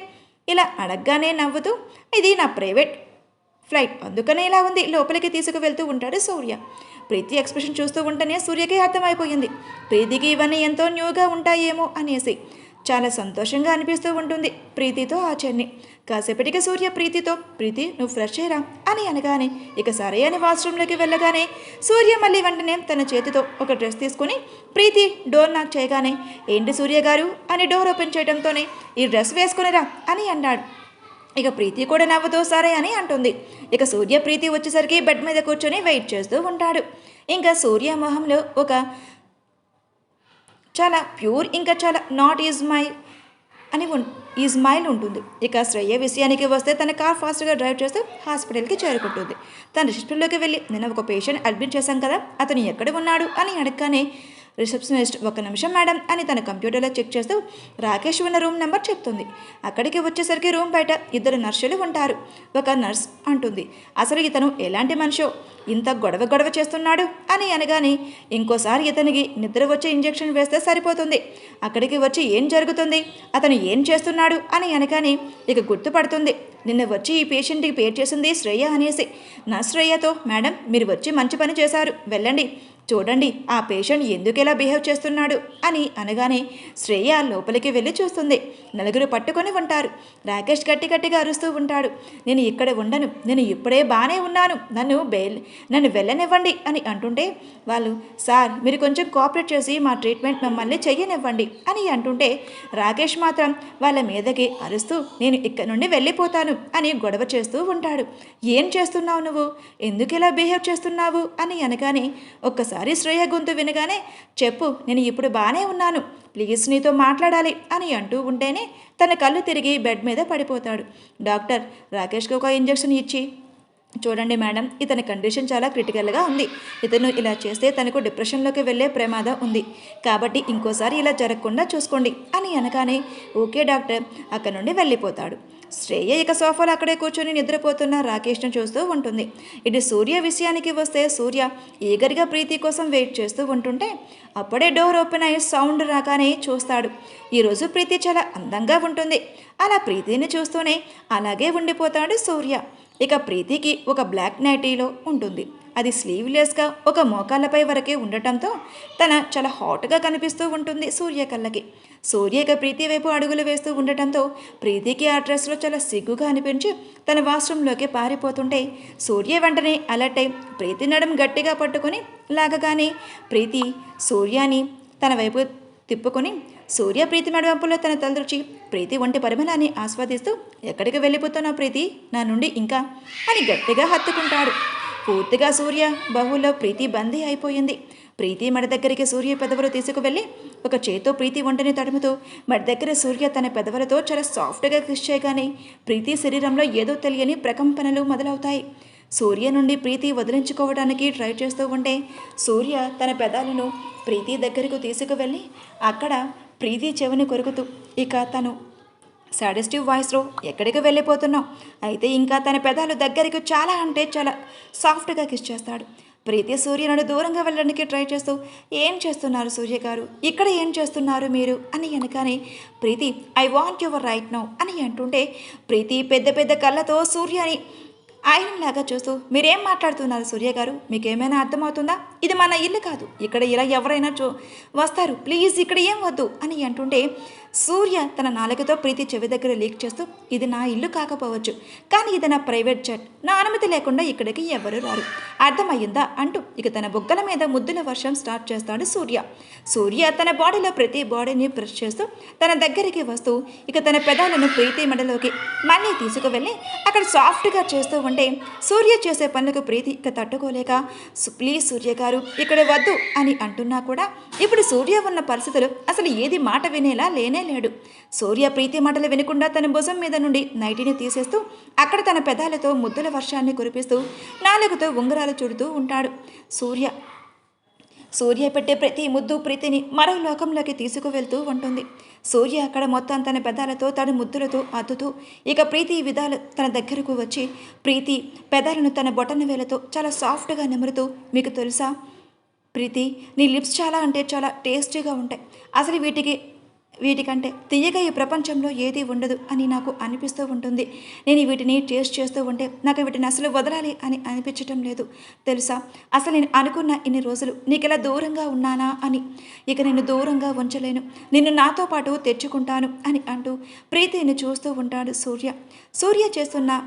ఇలా అడగగానే నవ్వుతూ, ఇది నా ప్రైవేట్ ఫ్లైట్, అందుకనే ఇలా ఉంది, లోపలికి తీసుకువెళ్తూ ఉంటాడు సూర్య. ప్రీతి ఎక్స్ప్రెషన్ చూస్తూ ఉంటేనే సూర్యకి అర్థమైపోయింది ప్రీతికి ఇవన్నీ ఎంతో న్యూగా ఉంటాయేమో అనేసి. చాలా సంతోషంగా అనిపిస్తూ ఉంటుంది ప్రీతితో ఆ జర్నీ. కాసేపటికి సూర్య ప్రీతితో, ప్రీతి నువ్వు ఫ్రెష్ అయ్యరా అని అనగానే ఇక సరే అని వాష్రూమ్లోకి వెళ్ళగానే సూర్య మళ్ళీ వెంటనే తన చేతితో ఒక డ్రెస్ తీసుకుని ప్రీతి డోర్ నాక్ చేయగానే, ఏంటి సూర్య గారు అని డోర్ ఓపెన్ చేయడంతోనే ఈ డ్రెస్ వేసుకునిరా అని అన్నాడు. ఇక ప్రీతి కూడా నవ్వుతూ సరే అని అంటుంది. ఇక సూర్య ప్రీతి వచ్చేసరికి బెడ్ మీద కూర్చొని వెయిట్ చేస్తూ ఉంటాడు. ఇంకా సూర్య మొహంలో ఒక చాలా ప్యూర్ ఇంకా చాలా నాట్ ఈజ్ మై అని ఈ స్మైల్ ఉంటుంది. ఇక శ్రేయ విషయానికి వస్తే తన కార్ ఫాస్ట్గా డ్రైవ్ చేస్తూ హాస్పిటల్కి చేరుకుంటుంది. తన రిసెప్షన్లోకి వెళ్ళి, నేను ఒక పేషెంట్ అడ్మిట్ చేశాం కదా, అతను ఎక్కడ ఉన్నాడు అని అడగగానే రిసెప్షనిస్ట్ 1 నిమిషం మేడం అని తన కంప్యూటర్లో చెక్ చేస్తూ రాకేష్ ఉన్న రూమ్ నెంబర్ చెప్తుంది. అక్కడికి వచ్చేసరికి రూమ్ బయట 2 నర్సులు ఉంటారు. ఒక నర్స్ అంటుంది, అసలు ఇతను ఎలాంటి మనిషో ఇంత గొడవ చేస్తున్నాడు అని అనగానే, ఇంకోసారి ఇతనికి నిద్ర వచ్చే ఇంజెక్షన్ వేస్తే సరిపోతుంది, అక్కడికి వచ్చి ఏం జరుగుతుంది, అతను ఏం చేస్తున్నాడు అని అనగానే ఇక గుర్తుపడుతుంది, నిన్న వచ్చి ఈ పేషెంట్కి పేరు చేసింది శ్రేయ అనేసి. నా శ్రేయతో, మేడం మీరు వచ్చి మంచి పని చేశారు, వెళ్ళండి, చూడండి ఆ పేషెంట్ ఎందుకు ఎలా బిహేవ్ చేస్తున్నాడు అని అనగానే శ్రేయ లోపలికి వెళ్ళి చూస్తుంది. 4 పట్టుకొని ఉంటారు. రాకేష్ గట్టిగా అరుస్తూ ఉంటాడు, నేను ఇక్కడ ఉండను, నేను ఇప్పుడే బాగానే ఉన్నాను, నన్ను వెళ్ళనివ్వండి అని అంటుంటే వాళ్ళు, సార్ మీరు కొంచెం కోఆపరేట్ చేసి మా ట్రీట్మెంట్ మమ్మల్ని చెయ్యనివ్వండి అని అంటుంటే రాకేష్ మాత్రం వాళ్ళ మీదకి అరుస్తూ, నేను ఇక్కడ నుండి వెళ్ళిపోతాను అని గొడవ చేస్తూ ఉంటాడు. ఏం చేస్తున్నావు నువ్వు, ఎందుకు ఇలా బిహేవ్ చేస్తున్నావు అని అనగానే ఒక్కసారి శ్రేయ గొంతు వినగానే, చెప్పు నేను ఇప్పుడు బాగానే ఉన్నాను, ప్లీజ్ నీతో మాట్లాడాలి అని అంటూ ఉంటేనే తన కళ్ళు తిరిగి బెడ్ మీద పడిపోతాడు. డాక్టర్ రాకేష్కి ఒక ఇంజెక్షన్ ఇచ్చి, చూడండి మేడం ఇతని కండిషన్ చాలా క్రిటికల్గా ఉంది, ఇతను ఇలా చేస్తే తనకు డిప్రెషన్లోకి వెళ్ళే ప్రమాదం ఉంది, కాబట్టి ఇంకోసారి ఇలా జరగకుండా చూసుకోండి అని అనగానే ఓకే డాక్టర్ అక్కడ నుండి వెళ్ళిపోతాడు. శ్రేయ ఇక సోఫాలో అక్కడే కూర్చొని నిద్రపోతున్న రాకేష్ను చూస్తూ ఉంటుంది. ఇటు సూర్య విషయానికి వస్తే సూర్య ఈగర్గా ప్రీతి కోసం వెయిట్ చేస్తూ ఉంటుంటే అప్పుడే డోర్ ఓపెన్ అయ్యి సౌండ్ రాగానే చూస్తాడు. ఈరోజు ప్రీతి చాలా అందంగా ఉంటుంది. అలా ప్రీతిని చూస్తూనే అలాగే ఉండిపోతాడు సూర్య. ఇక ప్రీతికి ఒక బ్లాక్ నైటీలో ఉంటుంది, అది స్లీవ్లెస్గా ఒక మోకాళ్ళపై వరకే ఉండటంతో తన చాలా హాట్గా కనిపిస్తూ ఉంటుంది సూర్య కళ్ళకి. సూర్య ఇక ప్రీతి వైపు అడుగులు వేస్తూ ఉండటంతో ప్రీతికి ఆ డ్రెస్లో చాలా సిగ్గుగా అనిపించి తన వాష్రూమ్లోకి పారిపోతుంటే సూర్య వెంటనే అలర్ట్ అయి ప్రీతి నడుం గట్టిగా పట్టుకొని లాగగానే ప్రీతి సూర్యాని తన వైపు తిప్పుకొని సూర్య ప్రీతి మెడవంపులో తన తలదృచి ప్రీతి ఒంటి పరిమళాన్ని ఆస్వాదిస్తూ, ఎక్కడికి వెళ్ళిపోతున్నావు ప్రీతి, నా నుండి ఇంకా అని గట్టిగా హత్తుకుంటాడు. పూర్తిగా సూర్య బాహుల్లో ప్రీతి బందీ అయిపోయింది. ప్రీతి మెడ దగ్గరికి సూర్య పెదవులు తీసుకువెళ్ళి ఒక చేతో ప్రీతి ఒంటిని తడుముతూ మెడ దగ్గర సూర్య తన పెదవులతో చాలా సాఫ్ట్గా కిస్ చేయగానే ప్రీతి శరీరంలో ఏదో తెలియని ప్రకంపనలు మొదలవుతాయి. సూర్య నుండి ప్రీతి వదిలించుకోవడానికి ట్రై చేస్తూ ఉంటే సూర్య తన పెదాలను ప్రీతి దగ్గరకు తీసుకువెళ్ళి అక్కడ ప్రీతి చెవిని కొరుకుతూ ఇక తను సాడిస్టివ్ వాయిస్లో ఎక్కడికి వెళ్ళిపోతున్నావు? అయితే ఇంకా తన పెదాలు దగ్గరికి చాలా అంటే చాలా సాఫ్ట్గా కిస్ చేస్తాడు. ప్రీతి సూర్య నుండి దూరంగా వెళ్ళడానికి ట్రై చేస్తూ, ఏం చేస్తున్నారు సూర్య గారు, ఇక్కడ ఏం చేస్తున్నారు మీరు అని అనగానే, Preeti I want your right now అని అంటుంటే ప్రీతి పెద్ద పెద్ద కళ్ళతో సూర్యని ఆయనలాగా చూస్తూ, మీరేం మాట్లాడుతున్నారు సూర్య గారు, మీకేమైనా అర్థమవుతుందా? ఇది మన ఇల్లు కాదు, ఇక్కడ ఇలా ఎవరైనా వస్తారు, ప్లీజ్ ఇక్కడ ఏం వద్దు అని అంటుంటే సూర్య తన నాలుకతో ప్రీతి చెవి దగ్గర లీక్ చేస్తూ, ఇది నా ఇల్లు కాకపోవచ్చు, కానీ ఇది నా ప్రైవేట్ జెట్, నా అనుమతి లేకుండా ఇక్కడికి ఎవరు రారు, అర్థమయ్యిందా అంటూ ఇక తన బుగ్గల మీద ముద్దుల వర్షం స్టార్ట్ చేస్తాడు సూర్య. సూర్య తన బాడీలో ప్రతి బాడీని ప్రెస్ చేస్తూ తన దగ్గరికి వస్తూ ఇక తన పెదాలను ప్రీతి మెడలోకి మళ్ళీ తీసుకువెళ్ళి అక్కడ సాఫ్ట్గా చేస్తూ ఉంటే సూర్య చేసే పనులకు ప్రీతి ఇక తట్టుకోలేక, ప్లీజ్ సూర్య గారు ఇక్కడ వద్దు అని అంటున్నా కూడా ఇప్పుడు సూర్య ఉన్న పరిస్థితులు అసలు ఏది మాట వినేలా లేనే లేడు. సూర్య ప్రీతి మాటలు వినకుండా తన భుజం మీద నుండి నైటీని తీసేస్తూ అక్కడ తన పెదాలతో ముద్దుల వర్షాన్ని కురిపిస్తూ నాలుగుతో ఉంగరాలు చుడుతూ ఉంటాడు. సూర్య పెట్టే ప్రతి ముద్దు ప్రీతిని మరో లోకంలోకి తీసుకువెళ్తూ ఉంటుంది. సూర్య అక్కడ మొత్తం తన పెదాలతో తన ముద్దులతో అద్దుతూ ఇక ప్రీతి విధాలు తన దగ్గరకు వచ్చి ప్రీతి పెదాలను తన బొటన వేలతో చాలా సాఫ్ట్గా నిమురుతూ, మీకు తెలుసా ప్రీతి, నీ లిప్స్ చాలా అంటే చాలా టేస్టీగా ఉంటాయి, అసలు వీటికంటే తీయగా ఈ ప్రపంచంలో ఏది ఉండదు అని నాకు అనిపిస్తూ ఉంటుంది. నేను వీటిని టేస్ట్ చేస్తూ ఉంటే నాకు వీటిని అసలు వదలాలి అని అనిపించటం లేదు తెలుసా. అసలు నేను అనుకున్న ఇన్ని రోజులు నీకెలా దూరంగా ఉన్నానా అని, ఇక నేను దూరంగా ఉంచలేను, నిన్ను నాతో పాటు తెచ్చుకుంటాను అని అంటూ ప్రీతిని చూస్తూ ఉంటాడు సూర్య. సూర్య చేస్తున్న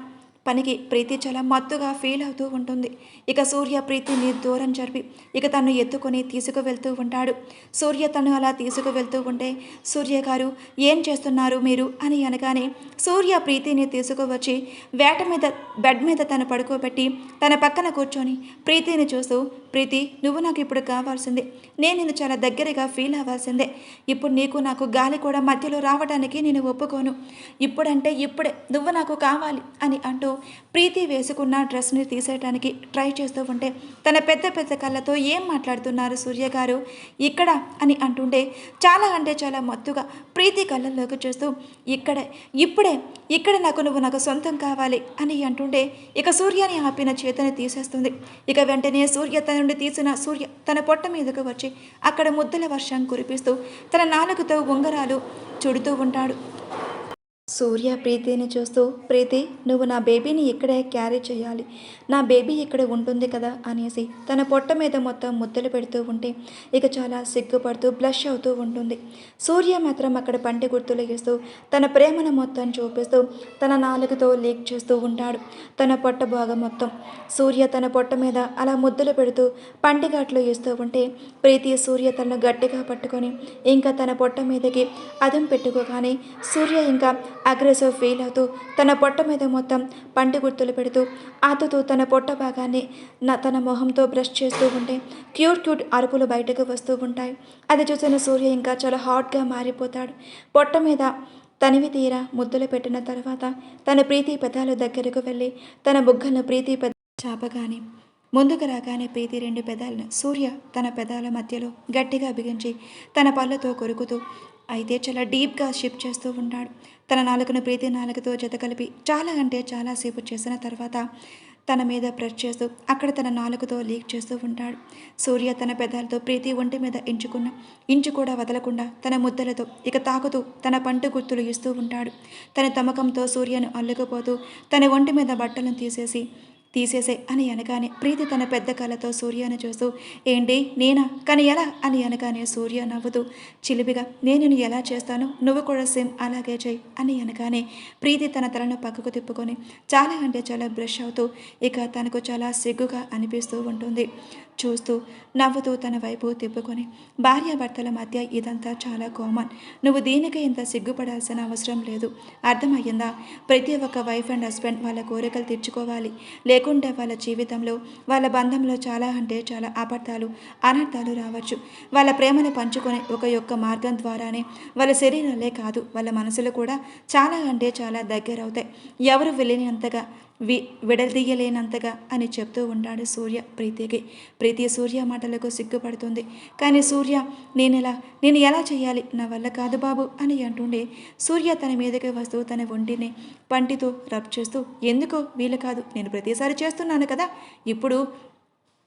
పనికి ప్రీతి చాలా మత్తుగా ఫీల్ అవుతూ ఉంటుంది. ఇక సూర్య ప్రీతిని దూరం జరిపి ఇక తను ఎత్తుకొని తీసుకువెళ్తూ ఉంటాడు. సూర్య తను అలా తీసుకువెళ్తూ ఉంటే, సూర్య గారు ఏం చేస్తున్నారు మీరు అని అనగానే సూర్య ప్రీతిని తీసుకువచ్చి బెడ్ మీద తను పడుకోబెట్టి తన పక్కన కూర్చొని ప్రీతిని చూస్తూ, ప్రీతి నువ్వు నాకు ఇప్పుడు కావాల్సిందే, నేను నిన్ను చాలా దగ్గరగా ఫీల్ అవ్వాల్సిందే, ఇప్పుడు నీకు నాకు గాలి కూడా మధ్యలో రావడానికి నేను ఒప్పుకోను, ఇప్పుడంటే ఇప్పుడే నువ్వు నాకు కావాలి అని అంటూ ప్రీతి వేసుకున్న డ్రెస్ని తీసేయడానికి ట్రై చేస్తూ ఉంటే తన పెద్ద పెద్ద కళ్ళతో ఏం మాట్లాడుతున్నారు సూర్య గారు ఇక్కడ అని అంటుంటే చాలా అంటే చాలా మత్తుగా ప్రీతి కళ్ళల్లోకి చూస్తూ, ఇక్కడే నాకు సొంతం కావాలి అని అంటుంటే ఇక సూర్యని ఆపిన చేతని తీసేస్తుంది. ఇక వెంటనే సూర్య తన నుండి తీసిన సూర్య తన పొట్ట మీదకు వచ్చి అక్కడ ముద్దల వర్షం కురిపిస్తూ తన నాలుగుతో ఉంగరాలు చుడుతూ ఉంటాడు. సూర్య ప్రీతిని చూస్తూ, ప్రీతి నువ్వు నా బేబీని ఇక్కడే క్యారీ చేయాలి, నా బేబీ ఇక్కడ ఉంటుంది కదా అనేసి తన పొట్ట మీద మొత్తం ముద్దలు పెడుతూ ఉంటే ఇక చాలా సిగ్గుపడుతూ బ్లష్ అవుతూ ఉంటుంది. సూర్య మాత్రం అక్కడ పంటి గుర్తులు ఇస్తూ తన ప్రేమను మొత్తం చూపిస్తూ తన నాలుగుతో లీక్ చేస్తూ ఉంటాడు తన పొట్ట భాగం మొత్తం. సూర్య తన పొట్ట మీద అలా ముద్దలు పెడుతూ పంటిఘాట్లు ఇస్తూ ఉంటే ప్రీతి సూర్య తనను గట్టిగా పట్టుకొని ఇంకా తన పొట్ట మీదకి అదం పెట్టుకోగానే సూర్య ఇంకా అగ్రెసివ్ ఫీల్ అవుతూ తన పొట్ట మీద మొత్తం పంటి గుర్తులు పెడుతూ ఆతుతూ తన పొట్ట భాగాన్ని తన మొహంతో బ్రష్ చేస్తూ ఉంటే క్యూట్ అరుపులు బయటకు వస్తూ ఉంటాయి. అది చూసిన సూర్య ఇంకా చాలా హాట్గా మారిపోతాడు. పొట్ట మీద తనివి తీరా ముద్దులు పెట్టిన తర్వాత తన ప్రీతి పెదాల దగ్గరకు వెళ్ళి తన బుగ్గలను ప్రీతి చాపగానే ముందుకు రాగానే ప్రీతి రెండు పెదాలను సూర్య తన పెదాల మధ్యలో గట్టిగా బిగించి తన పళ్ళతో కొరుకుతూ అయితే చాలా డీప్గా షిఫ్ట్ చేస్తూ ఉంటాడు. తన నాలుకను ప్రీతి నాలుకతో జత కలిపి చాలా అంటే చాలాసేపు చేసిన తర్వాత తన మీద ప్రెస్ చేస్తూ అక్కడ తన నాలుకతో లీక్ చేస్తూ ఉంటాడు. సూర్య తన పెదాలతో ప్రీతి ఒంటి మీద ఇంచు కూడా వదలకుండా తన ముద్దలతో ఇక తాకుతూ తన పంట గుర్తులు ఇస్తూ ఉంటాడు. తన తమకంతో సూర్యను అల్లుకుపోతూ తన ఒంటి మీద బట్టలను తీసేసే అని అనగానే ప్రీతి తన పెద్ద కళ్ళతో సూర్యను చూస్తూ, ఏంటి నేనా, కానీ ఎలా అని అనగానే సూర్య నవ్వుతూ చిలిపిగా, నేను ఎలా చేస్తాను నువ్వు కూడా సేమ్ అలాగే చేయి అని అనగానే ప్రీతి తన తలను పక్కకు తిప్పుకొని చాలా అంటే చాలా బ్రష్ అవుతూ ఇక తనకు చాలా సిగ్గుగా అనిపిస్తూ ఉంటుంది. చూస్తూ నవ్వుతూ తన వైపు తిప్పుకొని, భార్యాభర్తల మధ్య ఇదంతా చాలా కామన్, నువ్వు దీనికి ఇంత సిగ్గుపడాల్సిన అవసరం లేదు, అర్థమయ్యిందా? ప్రతి ఒక్క వైఫ్ అండ్ హస్బెండ్ వాళ్ళ కోరికలు తీర్చుకోవాలి, లేకుంటే వాళ్ళ జీవితంలో వాళ్ళ బంధంలో చాలా అంటే చాలా అబద్ధాలు అనర్థాలు రావచ్చు. వాళ్ళ ప్రేమను పంచుకొని ఒక మార్గం ద్వారానే వాళ్ళ శరీరాలే కాదు వాళ్ళ మనసులు కూడా చాలా అంటే చాలా దగ్గరవుతాయి. ఎవరు వెళ్ళినంతగా వి విడదీయలేనంతగా అని చెప్తూ ఉంటాడు సూర్య ప్రీతికి. ప్రీతి సూర్య మాటలకు సిగ్గుపడుతుంది. కానీ సూర్య నేను ఎలా చేయాలి, నా వల్ల కాదు బాబు అని అంటుండే సూర్య తన మీదకి వస్తూ తన ఒంటిని పంటితో రబ్ చేస్తూ, ఎందుకో వీలు కాదు, నేను ప్రతిసారి చేస్తున్నాను కదా, ఇప్పుడు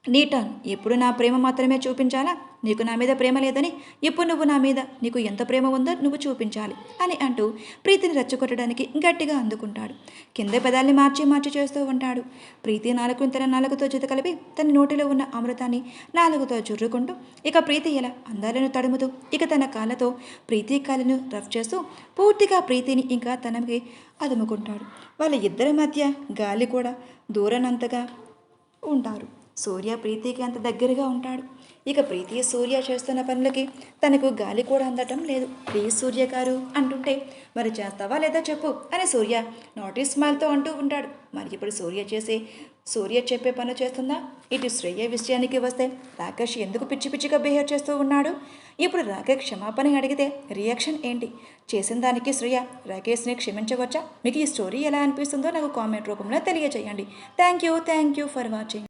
నీ టర్న్. ఇప్పుడు నా ప్రేమ మాత్రమే చూపించాలా, నీకు నా మీద ప్రేమ లేదని, ఇప్పుడు నువ్వు నా మీద నీకు ఎంత ప్రేమ ఉందో నువ్వు చూపించాలి అని అంటూ ప్రీతిని రెచ్చగొట్టడానికి గట్టిగా అందుకుంటాడు. కింద పెదాల్ని మార్చి చేస్తూ ఉంటాడు. ప్రీతి నాలుగుని తన నాలుగుతో జత కలిపి తన నోటిలో ఉన్న అమృతాన్ని నాలుగుతో జుర్రుకుంటూ ఇక ప్రీతి ఎలా అందాలను తడుముతూ ఇక తన కాళ్ళతో ప్రీతి కాళ్ళను రఫ్ చేస్తూ పూర్తిగా ప్రీతిని ఇంకా తనకి అదుముకుంటాడు. వాళ్ళ ఇద్దరి మధ్య గాలి కూడా దూరనంతగా ఉంటారు. సూర్య ప్రీతికి అంత దగ్గరగా ఉంటాడు. ఇక ప్రీతి సూర్య చేస్తున్న పనులకి తనకు గాలి కూడా అందటం లేదు. ప్లీజ్ సూర్య గారు అంటుంటే, మరి చేస్తావా లేదా చెప్పు అని సూర్య నాటీ స్మైల్తో అంటూ ఉంటాడు. మరి ఇప్పుడు సూర్య చెప్పే పనులు చేస్తుందా? ఇటు శ్రేయ విషయానికి వస్తే రాకేష్ ఎందుకు పిచ్చిగా బిహేవ్ చేస్తూ ఉన్నాడు? ఇప్పుడు రాకేష్ క్షమాపణ అడిగితే రియాక్షన్ ఏంటి? చేసిన దానికి శ్రేయ రాకేష్ని క్షమించవచ్చా? మీకు ఈ స్టోరీ ఎలా అనిపిస్తుందో నాకు కామెంట్ రూపంలో తెలియజేయండి. Thank you for watching.